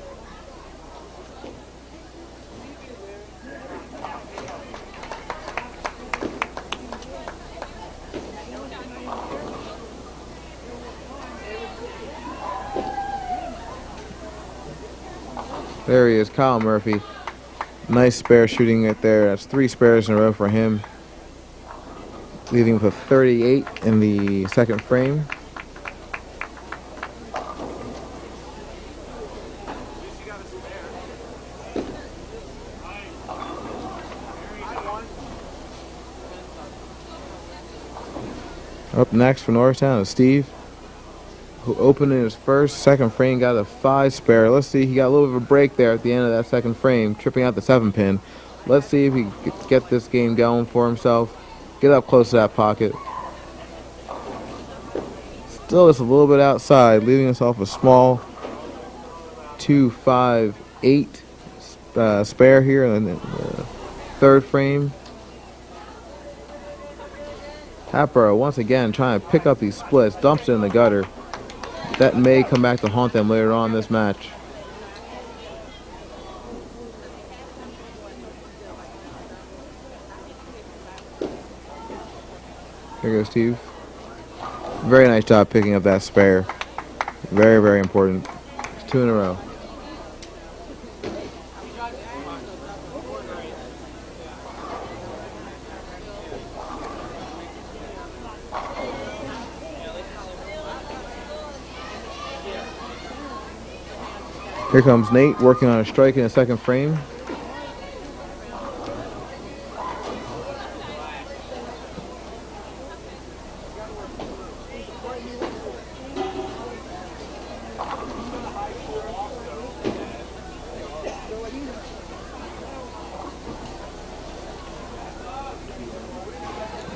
There he is, Kyle Murphy. Nice spare shooting right there. That's 3 spares in a row for him. Leaving with a 38 in the second frame. Up next for Norristown is Steve, who opened in his second frame, got a 5 spare. Let's see, he got a little bit of a break there at the end of that second frame, tripping out the 7-pin. Let's see if he can get this game going for himself. Get up close to that pocket. Still just a little bit outside, leaving himself a small 2-5-8 spare here in the third frame. Hatboro once again trying to pick up these splits, dumps it in the gutter. That may come back to haunt them later on in this match. Here goes Steve. Very nice job picking up that spare. Very, very important. It's 2 in a row. Here comes Nate working on a strike in the second frame.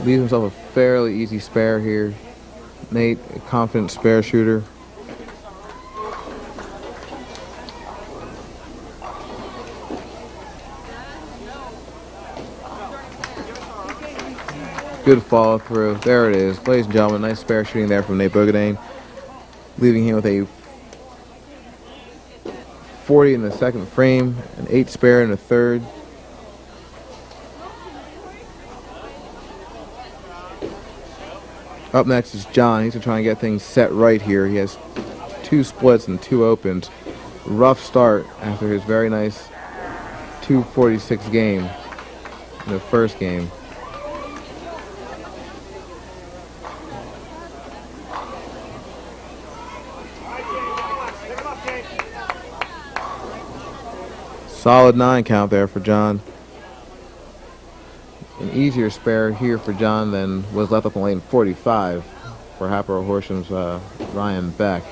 Leaves himself a fairly easy spare here. Nate, a confident spare shooter. Good follow through. There it is. Ladies and gentlemen, nice spare shooting there from Nate Bogadane. Leaving him with a 40 in the second frame, an 8 spare in the third. Up next is John. He's going to try and get things set right here. He has 2 splits and 2 opens. Rough start after his very nice 246 game in the first game. Solid 9 count there for John. An easier spare here for John than was left up in lane 45 for Hatboro Horsham's Ryan Beck.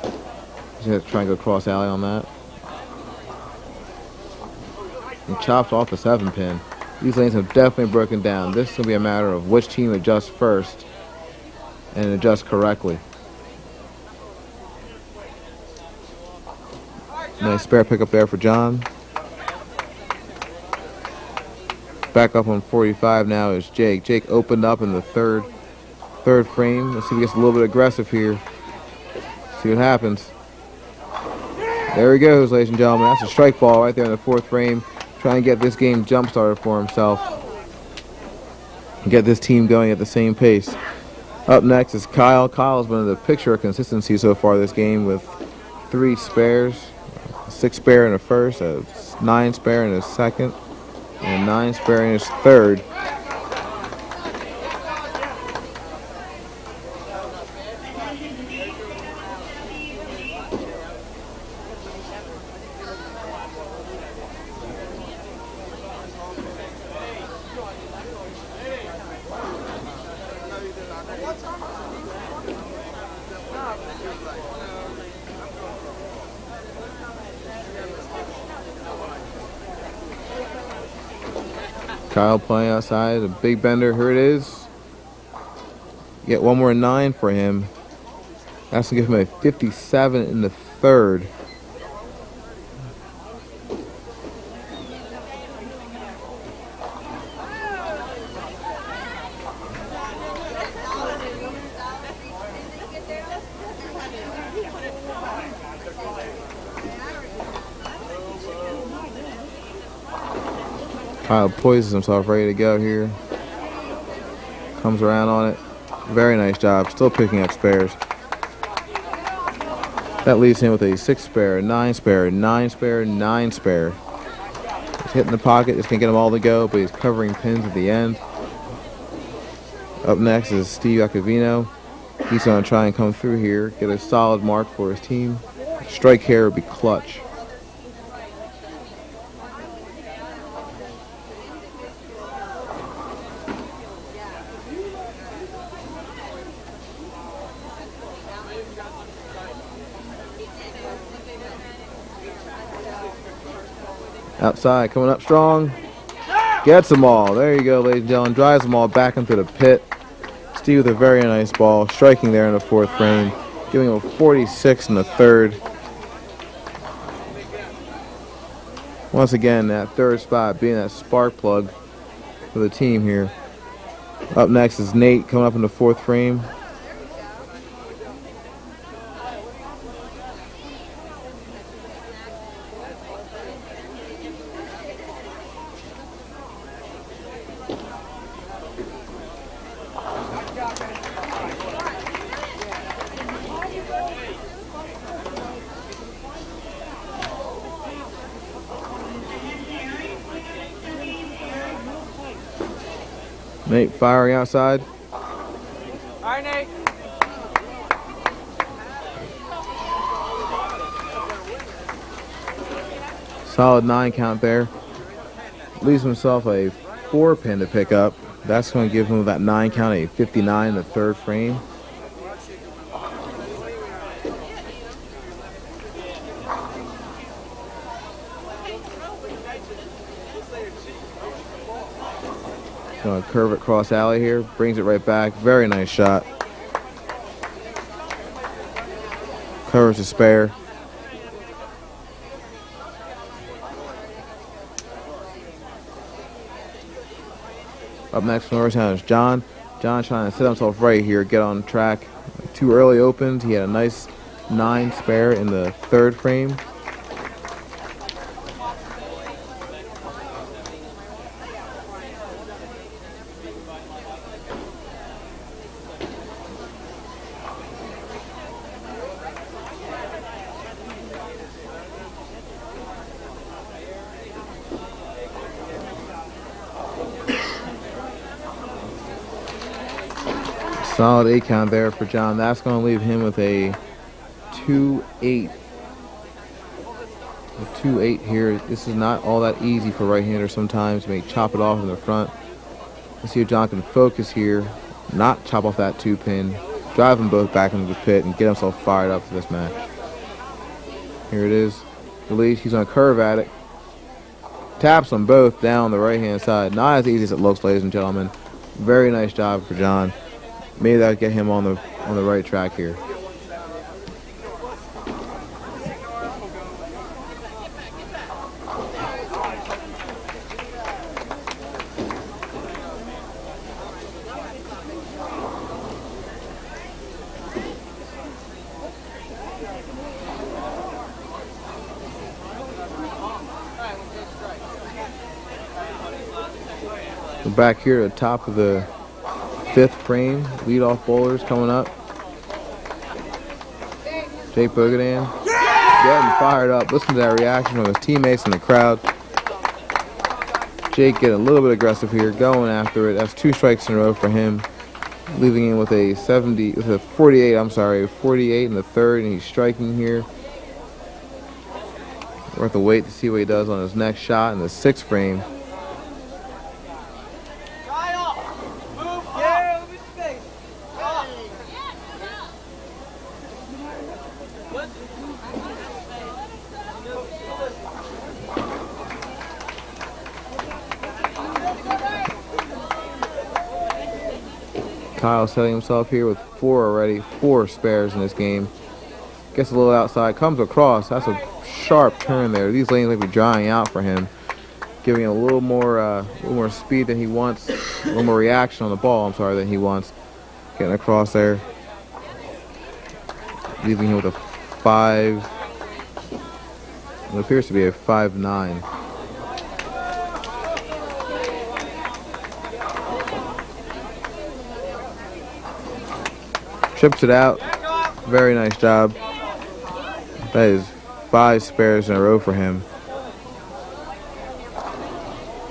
He's going to try and go cross alley on that. And chops off the 7-pin. These lanes have definitely broken down. This is going to be a matter of which team adjusts first and adjusts correctly. Nice spare pickup there for John. Back up on 45 now is Jake. Jake opened up in the third frame. Let's see if he gets a little bit aggressive here. See what happens. There he goes, ladies and gentlemen. That's a strike ball right there in the 4th frame. Trying to get this game jump started for himself. And get this team going at the same pace. Up next is Kyle. Kyle's been the picture of consistency so far this game with 3 spares. A 6 spare in the first, a 9 spare in the second, and a 9 spare in his third. Kyle playing outside, a big bender. Here it is. Get one more 9 for him. That's going to give him a 57 in the third. Kyle poises himself, ready to go here. Comes around on it. Very nice job. Still picking up spares. That leaves him with a 6 spare, 9 spare, 9 spare, 9 spare. He's hitting the pocket. It's going to get him all to go, but he's covering pins at the end. Up next is Steve Acavino. He's going to try and come through here, get a solid mark for his team. Strike here would be clutch. Outside, coming up strong. Gets them all. There you go, ladies and gentlemen. Drives them all back into the pit. Steve with a very nice ball. Striking there in the fourth frame. Giving him a 46 in the third. Once again, that third spot being that spark plug for the team here. Up next is Nate coming up in the fourth frame. Nate firing outside. All right, Nate. Solid 9 count there. Leaves himself a 4 pin to pick up. That's going to give him that 9 count, a 59 in the third frame. Going to curve it cross alley here. Brings it right back. Very nice shot. Covers the spare. Up next from Norristown is John. John trying to set himself right here, get on track. 2 early opens. He had a nice 9 spare in the third frame. Solid 8 count there for John. That's going to leave him with a 2-8. A 2-8 here. This is not all that easy for right-handers sometimes. You may chop it off in the front. Let's see if John can focus here, not chop off that 2 pin, drive them both back into the pit, and get himself fired up for this match. Here it is. Release. He's going to curve at it. Taps them both down the right-hand side. Not as easy as it looks, ladies and gentlemen. Very nice job for John. Maybe that'll get him on the right track here. We're back here at the top of the 5th frame. Leadoff bowlers coming up. Jake Bogodan getting fired up. Listen to that reaction from his teammates in the crowd. Jake getting a little bit aggressive here, going after it. That's 2 strikes in a row for him, leaving him with a 48 in the third, and he's striking here. We're going to wait to see what he does on his next shot in the 6th frame. Kyle setting himself here with 4 already, 4 spares in this game. Gets a little outside, comes across. That's a sharp turn there. These lanes might be drying out for him, giving him a little more speed than he wants, a little more reaction on the ball. I'm sorry, than he wants. Getting across there, leaving him with a 5. It appears to be a 5.9. Trips it out. Very nice job. That is 5 spares in a row for him.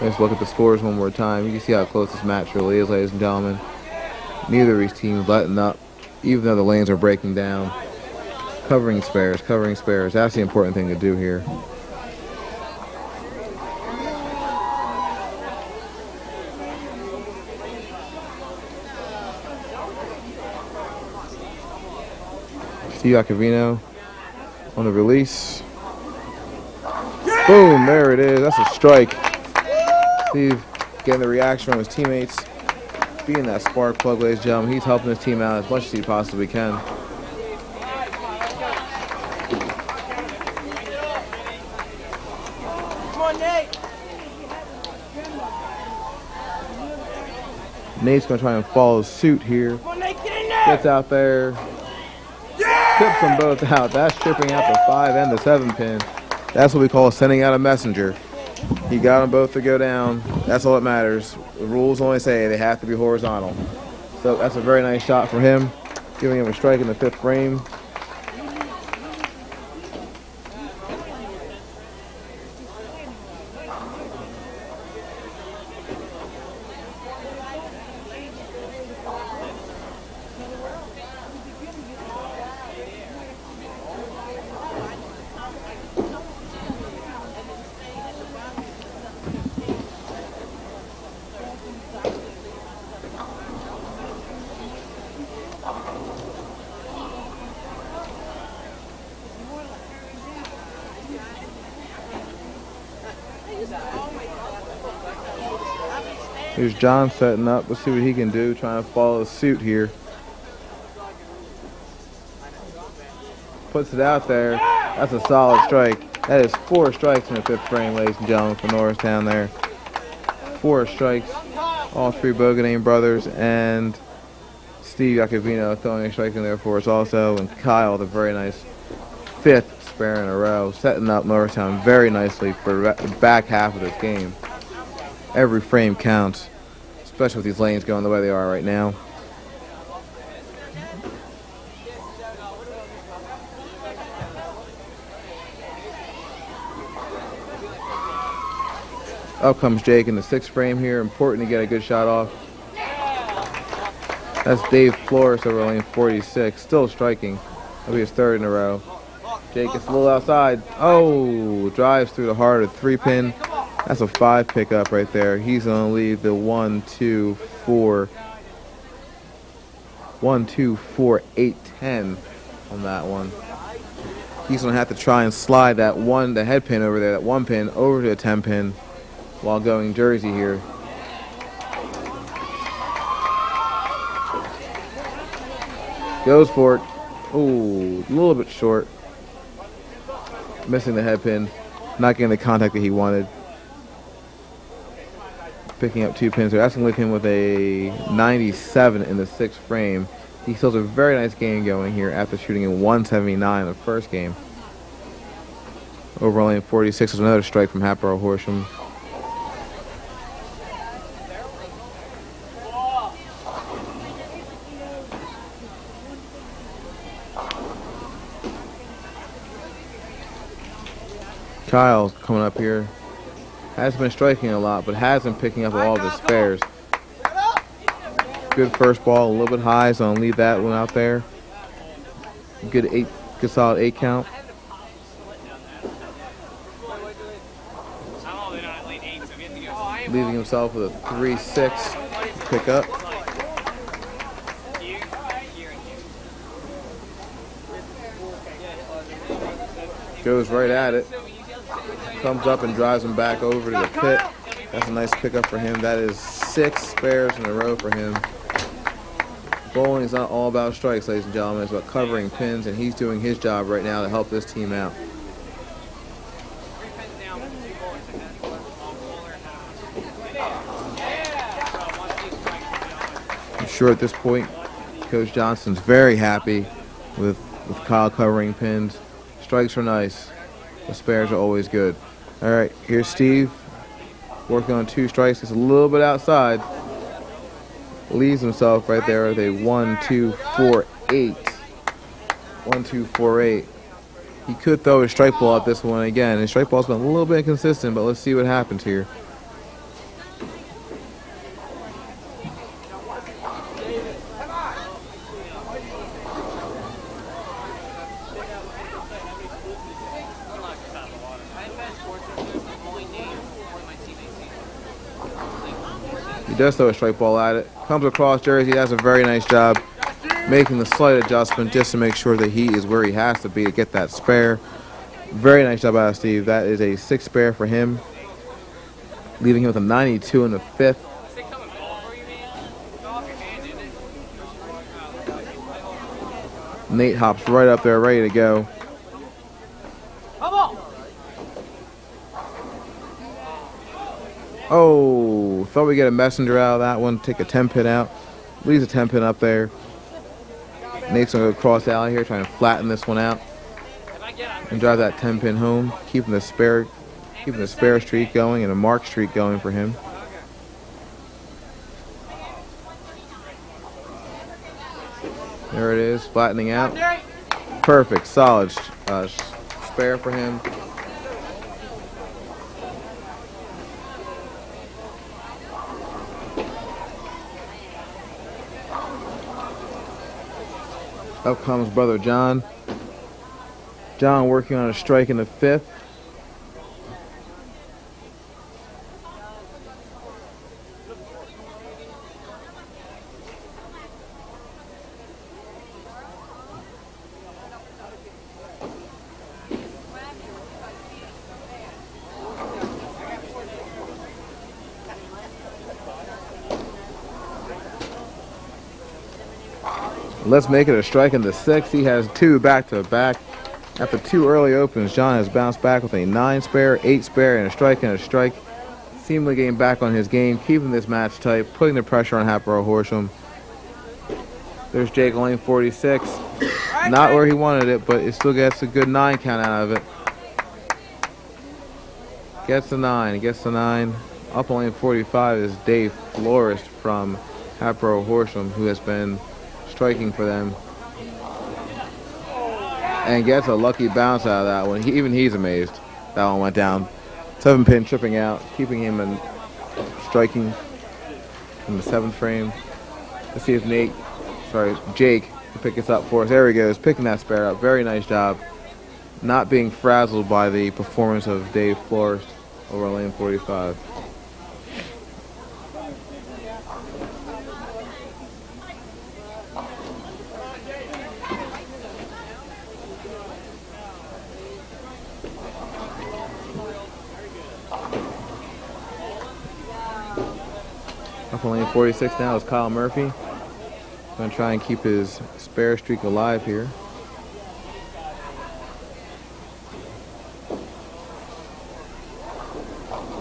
Let's look at the scores one more time. You can see how close this match really is, ladies and gentlemen. Neither of these teams letting up, even though the lanes are breaking down. Covering spares, covering spares. That's the important thing to do here. Steve Acavino on the release. Boom, there it is. That's a strike. Steve getting the reaction from his teammates. Being that spark plug, ladies and gentlemen. He's helping his team out as much as he possibly can. Come on, Nate. Nate's going to try and follow suit here. Come on, Nate, get in there. Gets out there. Tips them both out. That's stripping out the 5 and the 7 pin. That's what we call sending out a messenger. He got them both to go down. That's all that matters. The rules only say they have to be horizontal. So that's a very nice shot for him, giving him a strike in the 5th frame. Here's John setting up. Let's see what he can do, trying to follow suit here. Puts it out there. That's a solid strike. That is 4 strikes in the 5th frame, ladies and gentlemen, for Norristown there. 4 strikes. All 3 Bogadane brothers and Steve Acavino throwing a strike in there for us also. And Kyle, the very nice 5th spare in a row, setting up Norristown very nicely for the back half of this game. Every frame counts, especially with these lanes going the way they are right now. Up comes Jake in the 6th frame here. Important to get a good shot off. That's Dave Flores over lane 46, still striking. That'll be his 3rd in a row. Jake gets a little outside. Oh, drives through the heart of the 3-pin. That's a 5 pickup right there. He's going to leave the 1, 2, 4, 8, 10 on that one. He's going to have to try and slide that the head pin over there, that 1 pin, over to a 10 pin while going Jersey here. Goes for it. Ooh, a little bit short. Missing the head pin. Not getting the contact that he wanted. Picking up 2 pins there. That's going to leave him with a 97 in the 6th frame. He still has a very nice game going here after shooting a 179 in the first game. Over lane 46 is another strike from Hatbox Horsham. Kyle's coming up here. Has been striking a lot, but has been picking up all of his spares. Good first ball, a little bit high, so I'll leave that one out there. Good solid 8 count. Leaving himself with a 3-6 pickup. Goes right at it. Comes up and drives him back over to the pit. That's a nice pickup for him. That is 6 spares in a row for him. Bowling is not all about strikes, ladies and gentlemen. It's about covering pins, and he's doing his job right now to help this team out. I'm sure at this point, Coach Johnson's very happy with Kyle covering pins. Strikes are nice. The spares are always good. All right, here's Steve working on 2 strikes. It's a little bit outside. Leaves himself right there with a 1, 2, 4, 8. 1, 2, 4, 8. He could throw his strike ball at this one again. His strike ball's been a little bit inconsistent, but let's see what happens here. He does throw a strike ball at it. Comes across Jersey. Does a very nice job making the slight adjustment just to make sure that he is where he has to be to get that spare. Very nice job out of Steve. That is a 6 spare for him, leaving him with a 92 in the 5th. Nate hops right up there, ready to go. Oh, thought we get a messenger out of that one. Take a 10 pin out. Leaves a 10 pin up there. Nate's gonna go cross alley here, trying to flatten this one out and drive that 10 pin home, keeping the spare streak going and a mark streak going for him. There it is, flattening out. Perfect, solid spare for him. Up comes brother John. John working on a strike in the 5th. Let's make it a strike in the 6th. He has 2 back-to-back. After 2 early opens, John has bounced back with a 9 spare, 8 spare, and a strike. Seemingly getting back on his game, keeping this match tight, putting the pressure on Hatboro Horsham. There's Jake lane 46. Not where he wanted it, but it still gets a good 9 count out of it. Gets the 9. Up on lane 45 is Dave Florist from Hatboro Horsham, who has been striking for them, and gets a lucky bounce out of that one. Even he's amazed. That one went down. 7 pin tripping out, keeping him in striking in the 7th frame. Let's see if Jake can pick this up for us. There he goes, picking that spare up. Very nice job. Not being frazzled by the performance of Dave Florist over lane 45. Up on lane 46 now is Kyle Murphy. Going to try and keep his spare streak alive here.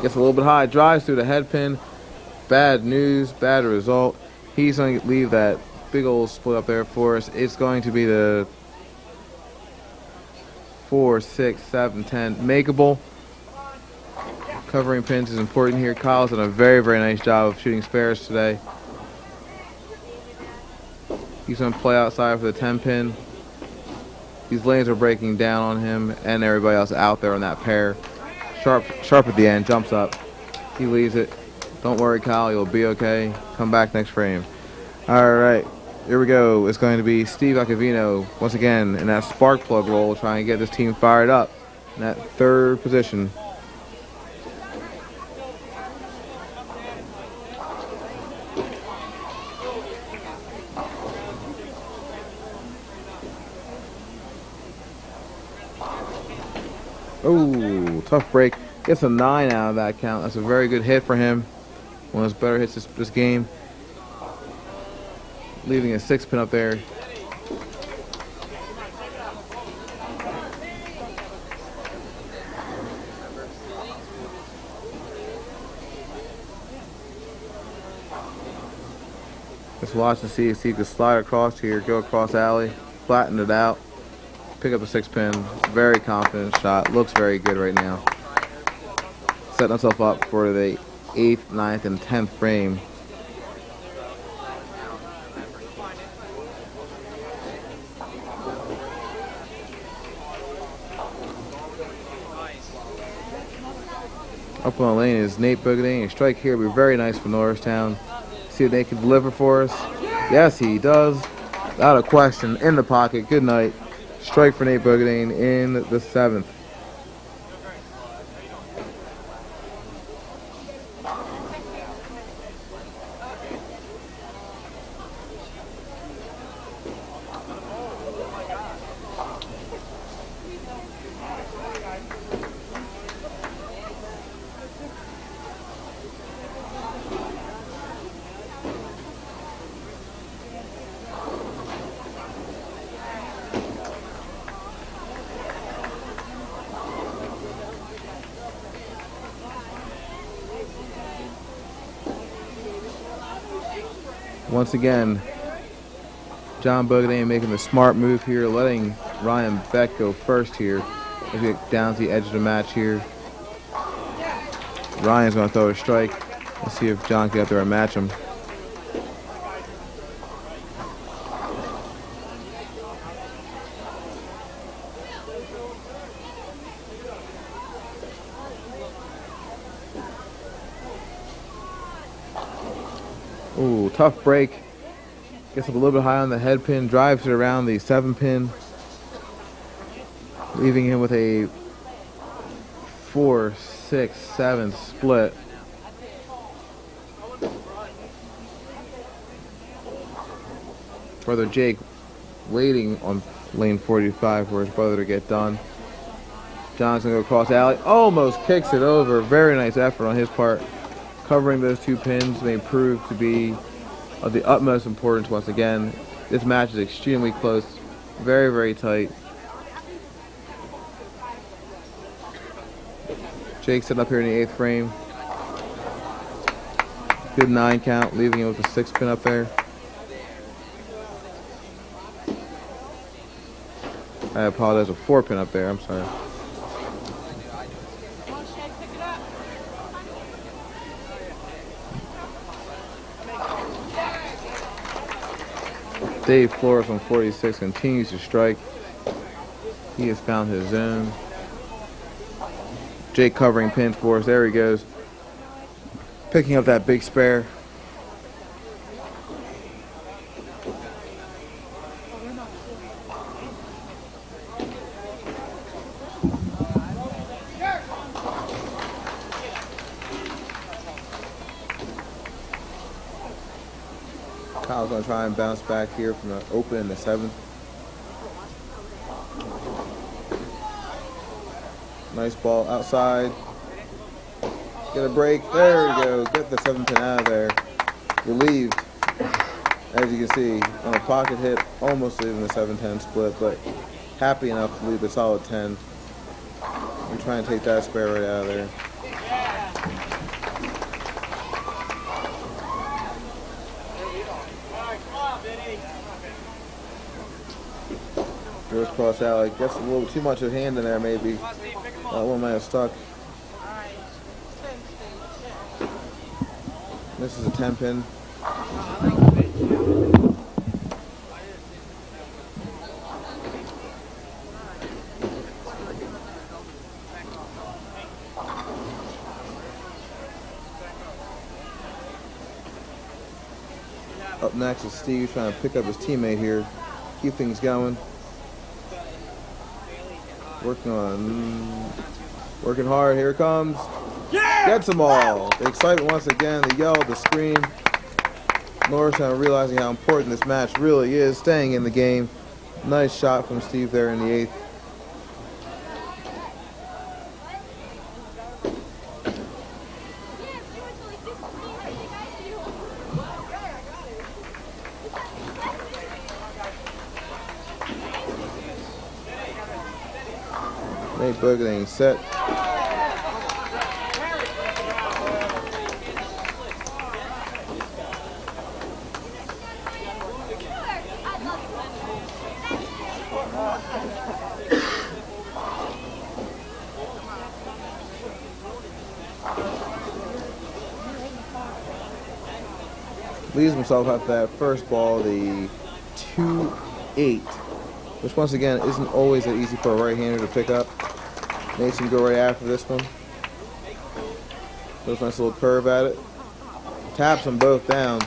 Gets a little bit high, drives through the head pin. Bad news, bad result. He's going to leave that big old split up there for us. It's going to be the 4, 6, 7, 10 makeable. Covering pins is important here. Kyle's done a very, very nice job of shooting spares today. He's going to play outside for the 10 pin. These lanes are breaking down on him and everybody else out there on that pair. Sharp at the end, jumps up. He leaves it. Don't worry, Kyle, you'll be okay. Come back next frame. All right, here we go. It's going to be Steve Acavino once again in that spark plug role, trying to get this team fired up in that 3rd position. Oh, tough break. Gets a 9 out of that count. That's a very good hit for him. One of his better hits this game. leaving a 6-pin up there. Just watch and see if he can slide across here, go across alley, flatten it out, pick up a 6-pin. Very confident shot. Looks very good right now. Setting himself up for the 8th, 9th, and 10th frame. Up on the lane is Nate Boogany. A strike here would be very nice for Norristown. See if Nate can deliver for us. Yes, he does. Without a question. In the pocket. Good night. Strike for Nate Boogany in the 7th. Once again, John Boogany making the smart move here, letting Ryan Beck go first here as we get down to the edge of the match here. Ryan's going to throw a strike. Let's see if John can get there and match him. Ooh, tough break. Gets up a little bit high on the head pin, drives it around the 7-pin, leaving him with a 4, 6, 7 split. Brother Jake waiting on lane 45 for his brother to get done. John's gonna go across alley, almost kicks it over. Very nice effort on his part. Covering those 2 pins may prove to be of the utmost importance once again. This match is extremely close, very, very tight. Jake sitting up here in the 8th frame. Good 9 count, leaving him with a 6-pin up there. I apologize, a 4-pin up there, I'm sorry. Dave Flores on 46 continues to strike. He has found his zone. Jake covering pin for us. There he goes. Picking up that big spare. Kyle's going to try and bounce back here from the open in the 7th. Nice ball outside. Get a break. There we go. Get the 7-pin out of there. Relieved, as you can see, on a pocket hit, almost leaving the 7-10 split, but happy enough to leave a solid 10. And try and take that spare right out of there. Goes cross alley, gets a little too much of hand in there maybe. That one might have stuck. This is a 10-pin. Up next is Steve trying to pick up his teammate here. Keep things going. Working hard. Here it comes. Yeah! Gets them all. The excitement once again. The yell, the scream. Norristown realizing how important this match really is. Staying in the game. Nice shot from Steve there in the 8th. Nate Boogling set. Leaves himself at that first ball, the 2-8, which once again isn't always that easy for a right-hander to pick up. Nate's gonna go right after this one. Goes nice little curve at it. Taps them both down.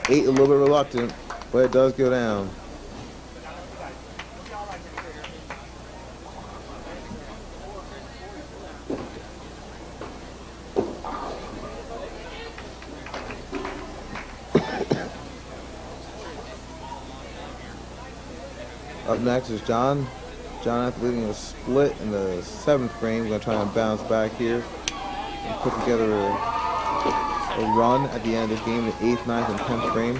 8 a little bit reluctant, but it does go down. Up next is John. John, after leading a split in the 7th frame, is going to try and bounce back here and put together a run at the end of this game, the 8th, 9th, and 10th frame.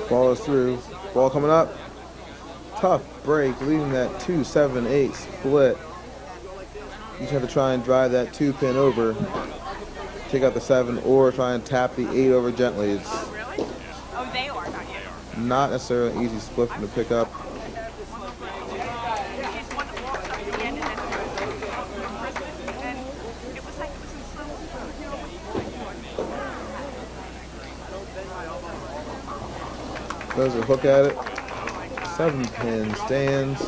Follows through. Ball coming up. Tough break, leaving that 2-7-8 split. You just have to try and drive that 2-pin over. Take out the 7 or try and tap the 8 over gently. It's Oh, they are, not you. not necessarily an easy split to pick up. There's a hook at it. 7-pin stands.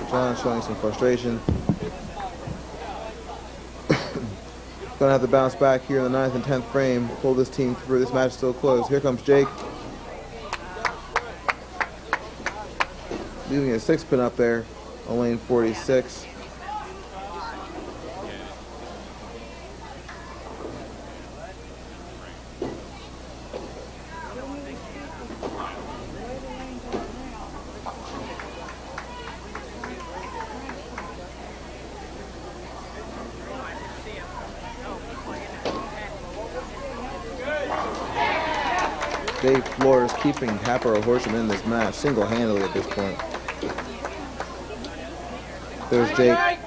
John showing some frustration. Gonna have to bounce back here in the 9th and 10th frame. Pull this team through. This match still close. Here comes Jake. Leaving a 6-pin up there on lane 46. Dave Flores keeping Hatbox Horsham in this match single-handedly at this point. There's Jake.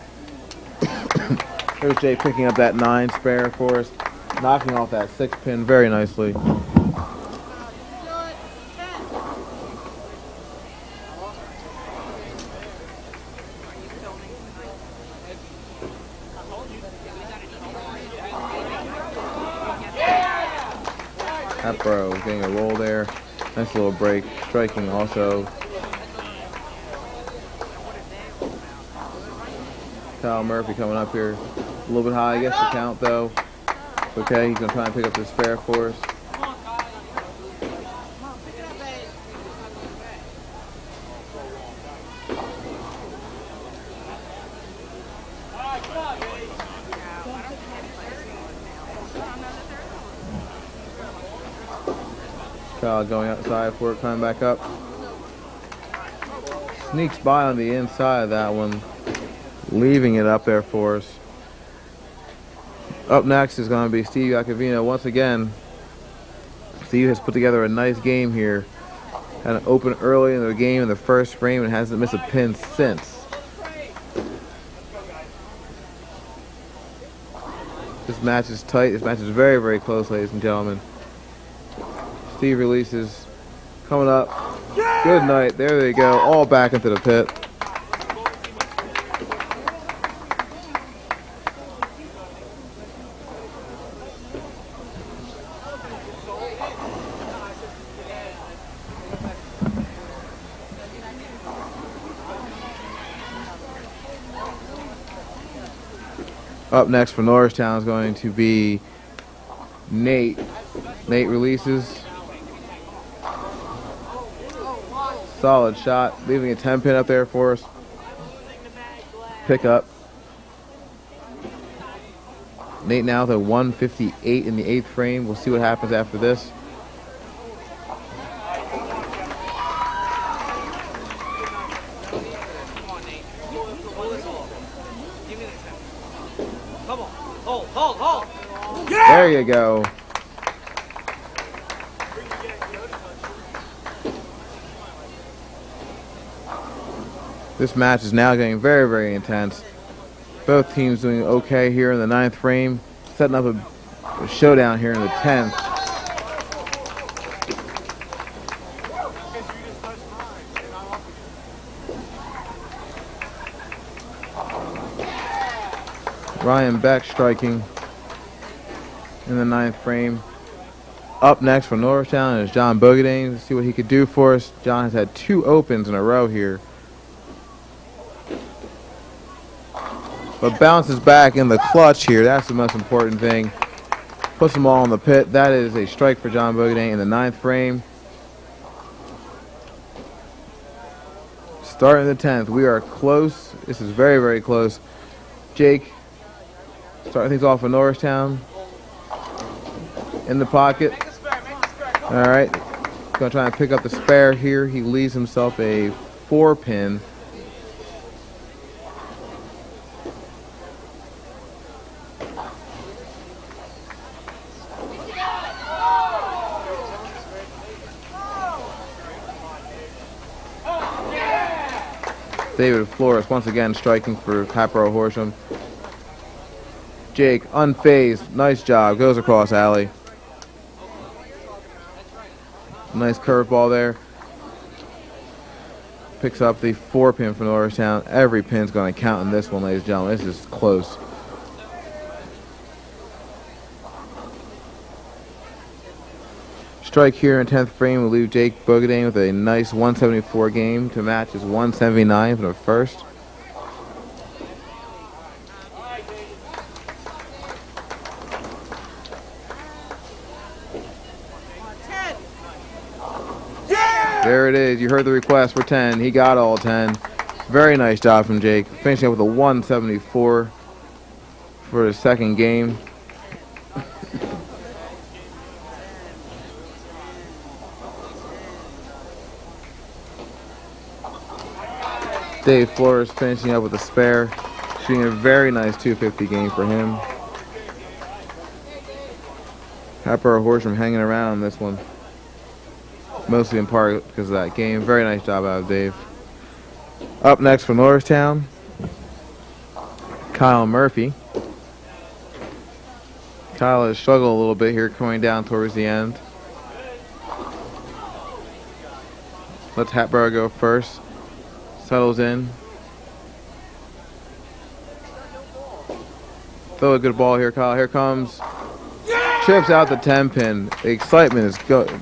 There's Jake picking up that 9 spare for us, knocking off that 6-pin very nicely. Hatboro getting a roll there. Nice little break. Striking also. Kyle Murphy coming up here. A little bit high, I guess, to count, though. It's okay. He's going to try and pick up this spare for us. Kyle going outside for it, coming back up. Sneaks by on the inside of that one, leaving it up there for us. Up next is going to be Steve Iacovino once again. Steve has put together a nice game here. Had an open early in the game in the first frame and hasn't missed a pin since. This match is tight. This match is very, very close, ladies and gentlemen. Steve releases. Coming up. Good night. There they go. All back into the pit. Up next for Norristown is going to be Nate. Nate releases. Solid shot, leaving a 10-pin up there for us. Pick up. Nate now with a 158 in the 8th frame. We'll see what happens after this. Hold. There you go. This match is now getting very, very intense. Both teams doing okay here in the 9th frame, setting up a showdown here in the 10th. Ryan Beck striking in the 9th frame. Up next for Norristown is John Bogadane. Let's see what he could do for us. John has had 2 opens in a row here, but bounces back in the clutch here. That's the most important thing. Puts them all in the pit. That is a strike for John Bogadane in the 9th frame. Starting the 10th. We are close. This is very, very close. Jake starting things off for Norristown. In the pocket. All right. Going to try and pick up the spare here. He leaves himself a 4-pin. David Flores once again striking for Hatboro Horsham. Jake unfazed. Nice job. Goes across alley. Nice curveball there. Picks up the 4-pin for Norristown. Every pin's going to count in this one, ladies and gentlemen. This is close. Strike here in 10th frame will leave Jake Bogadane with a nice 174 game to match his 179 for the first. There it is. You heard the request for 10. He got all 10. Very nice job from Jake. Finishing up with a 174 for his second game. Dave Flores finishing up with a spare. Shooting a very nice 250 game for him. Hatboro Horsham hanging around on this one. Mostly in part because of that game. Very nice job out of Dave. Up next for Norristown, Kyle Murphy. Kyle has struggled a little bit here coming down towards the end. Let's Hatboro go first. Settles in. Throw a good ball here, Kyle. Here comes. Chips out the 10-pin. The excitement is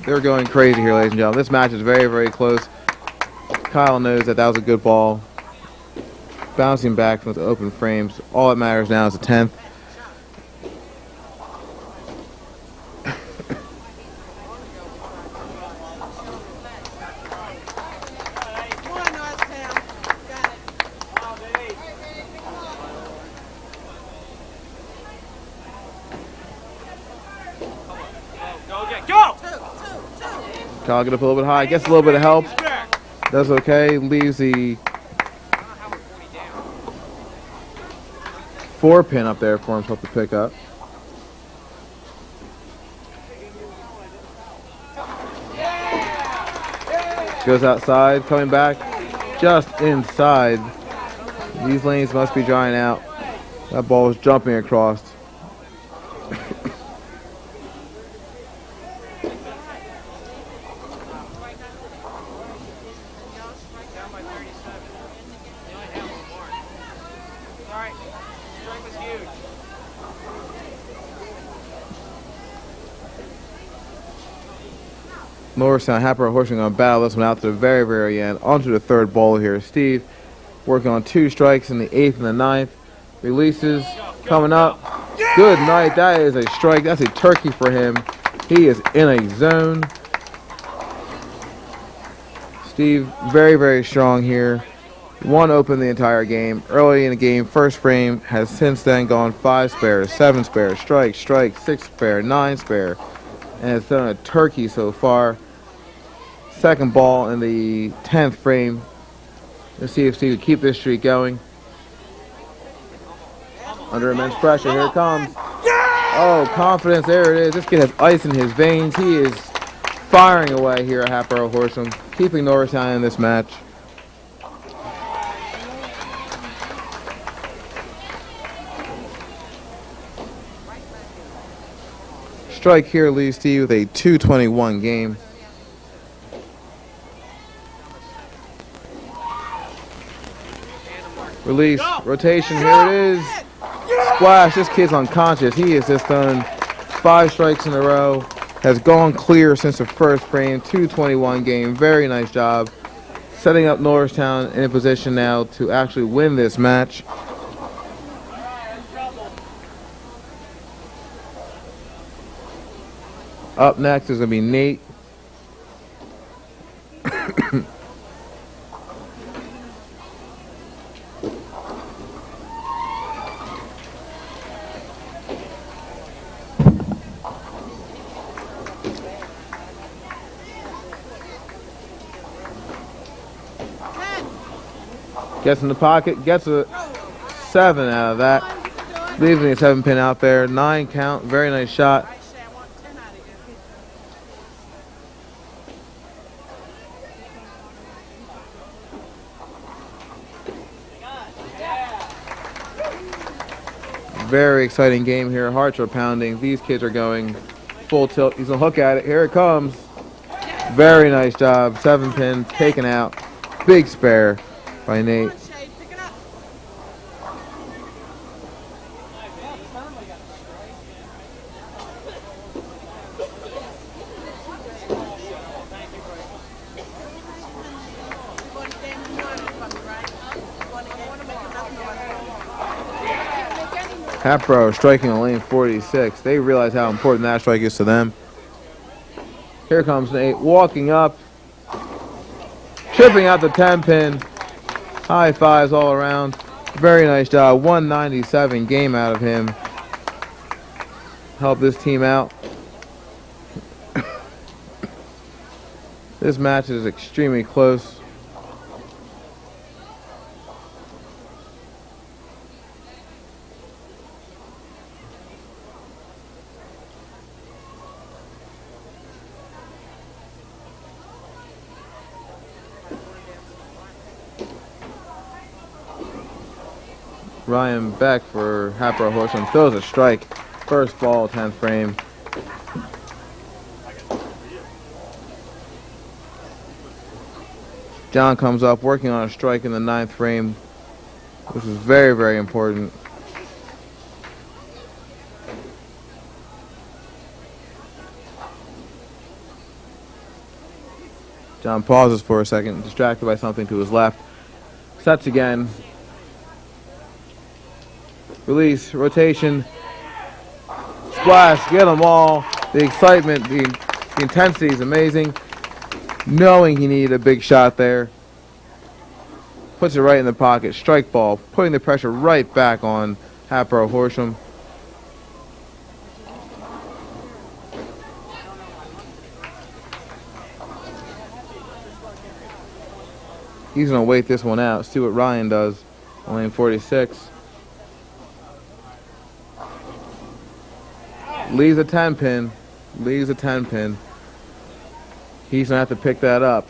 they're going crazy here, ladies and gentlemen. This match is very, very close. Kyle knows that was a good ball. Bouncing back from the open frames. All that matters now is the 10th. Kyle get up a little bit high, gets a little bit of help. Does okay, leaves the 4-pin up there for himself to pick up. Goes outside, coming back just inside. These lanes must be drying out. That ball was jumping across. Norristown, Hatboro Horsham going to battle this one out to the very, very end. Onto the 3rd ball here. Steve working on 2 strikes in the 8th and the 9th. Releases coming up. Good night. That is a strike. That's a turkey for him. He is in a zone. Steve very, very strong here. 1 open the entire game. Early in the game, first frame, has since then gone 5 spares, 7 spares, strike, 6 spare, 9 spare. And it's done a turkey so far. Second ball in the 10th frame. Let's see if Steve can keep this streak going. Under immense pressure, here it comes. Oh, confidence. There it is. This kid has ice in his veins. He is firing away here at Hatboro Horsham, keeping Norristown in this match. Strike here leads to you with a 2:21 game. Release, rotation, here it is. Splash, this kid's unconscious. He has just done 5 strikes in a row. Has gone clear since the first frame. 2:21 game, very nice job. Setting up Norristown in a position now to actually win this match. Up next is going to be Nate. Gets in the pocket, gets a 7 out of that. Leaving a 7-pin out there. 9 count, very nice shot. Very exciting game here. Hearts are pounding. These kids are going full tilt. He's going to hook at it. Here it comes. Very nice job. 7-pin taken out. Big spare by Nate. Hatboro striking on lane 46. They realize how important that strike is to them. Here comes Nate walking up, chipping out the 10-pin. High fives all around. Very nice job. 197 game out of him. Help this team out. This match is extremely close. Ryan Beck for Hatboro Horsham throws a strike. First ball, 10th frame. John comes up working on a strike in the 9th frame, which is very, very important. John pauses for a second, distracted by something to his left. Sets again. Release, rotation, splash, get them all. The excitement, the intensity is amazing. Knowing he needed a big shot there. Puts it right in the pocket, strike ball, putting the pressure right back on Hatboro Horsham. He's going to wait this one out, see what Ryan does on lane 46. Leaves a 10-pin. Leaves a 10-pin. He's going to have to pick that up.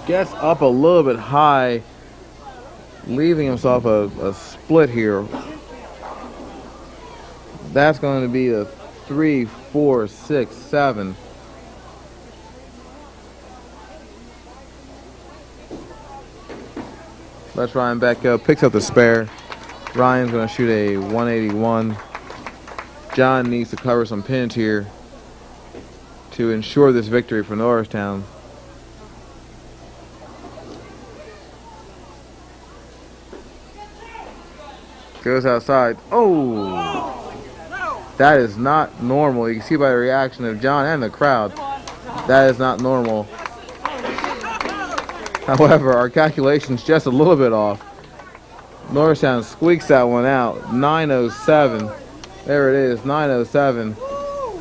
Gets up a little bit high, leaving himself a split here. That's going to be a 3, 4, 6, 7. Lets Ryan back go, picks up the spare. Ryan's going to shoot a 181. John needs to cover some pins here to ensure this victory for Norristown. Goes outside. Oh! That is not normal. You can see by the reaction of John and the crowd. That is not normal. However, our calculation's just a little bit off. Norristown squeaks that one out. 907. There it is, 907.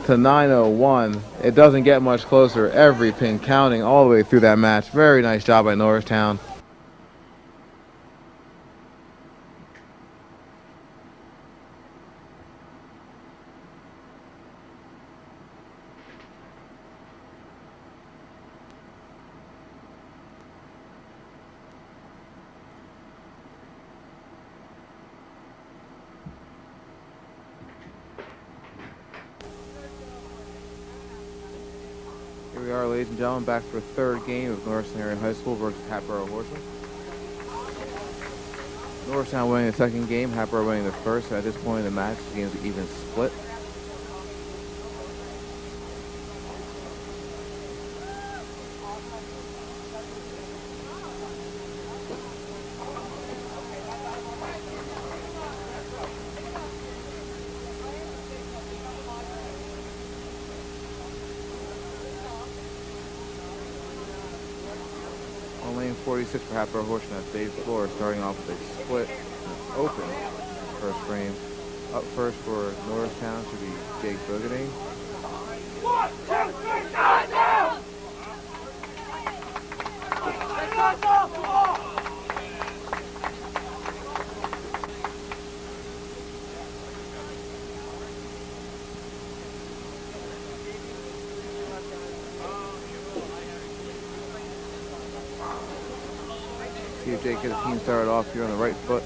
to 901. It doesn't get much closer. Every pin counting all the way through that match. Very nice job by Norristown. Here we are, ladies and gentlemen, back for a third game of Norristown Area High School versus Hatboro Horsham. Norristown winning the second game, Hatboro winning the first. So at this point in the match, the game's an even split. On lane 46 for Hatboro Horsham, that's Dave Floor, starting off with a split open first frame. Up first for Norristown should be Jake Bogading. 1, 2, 3, down! See if Jake gets the team started off here on the right foot.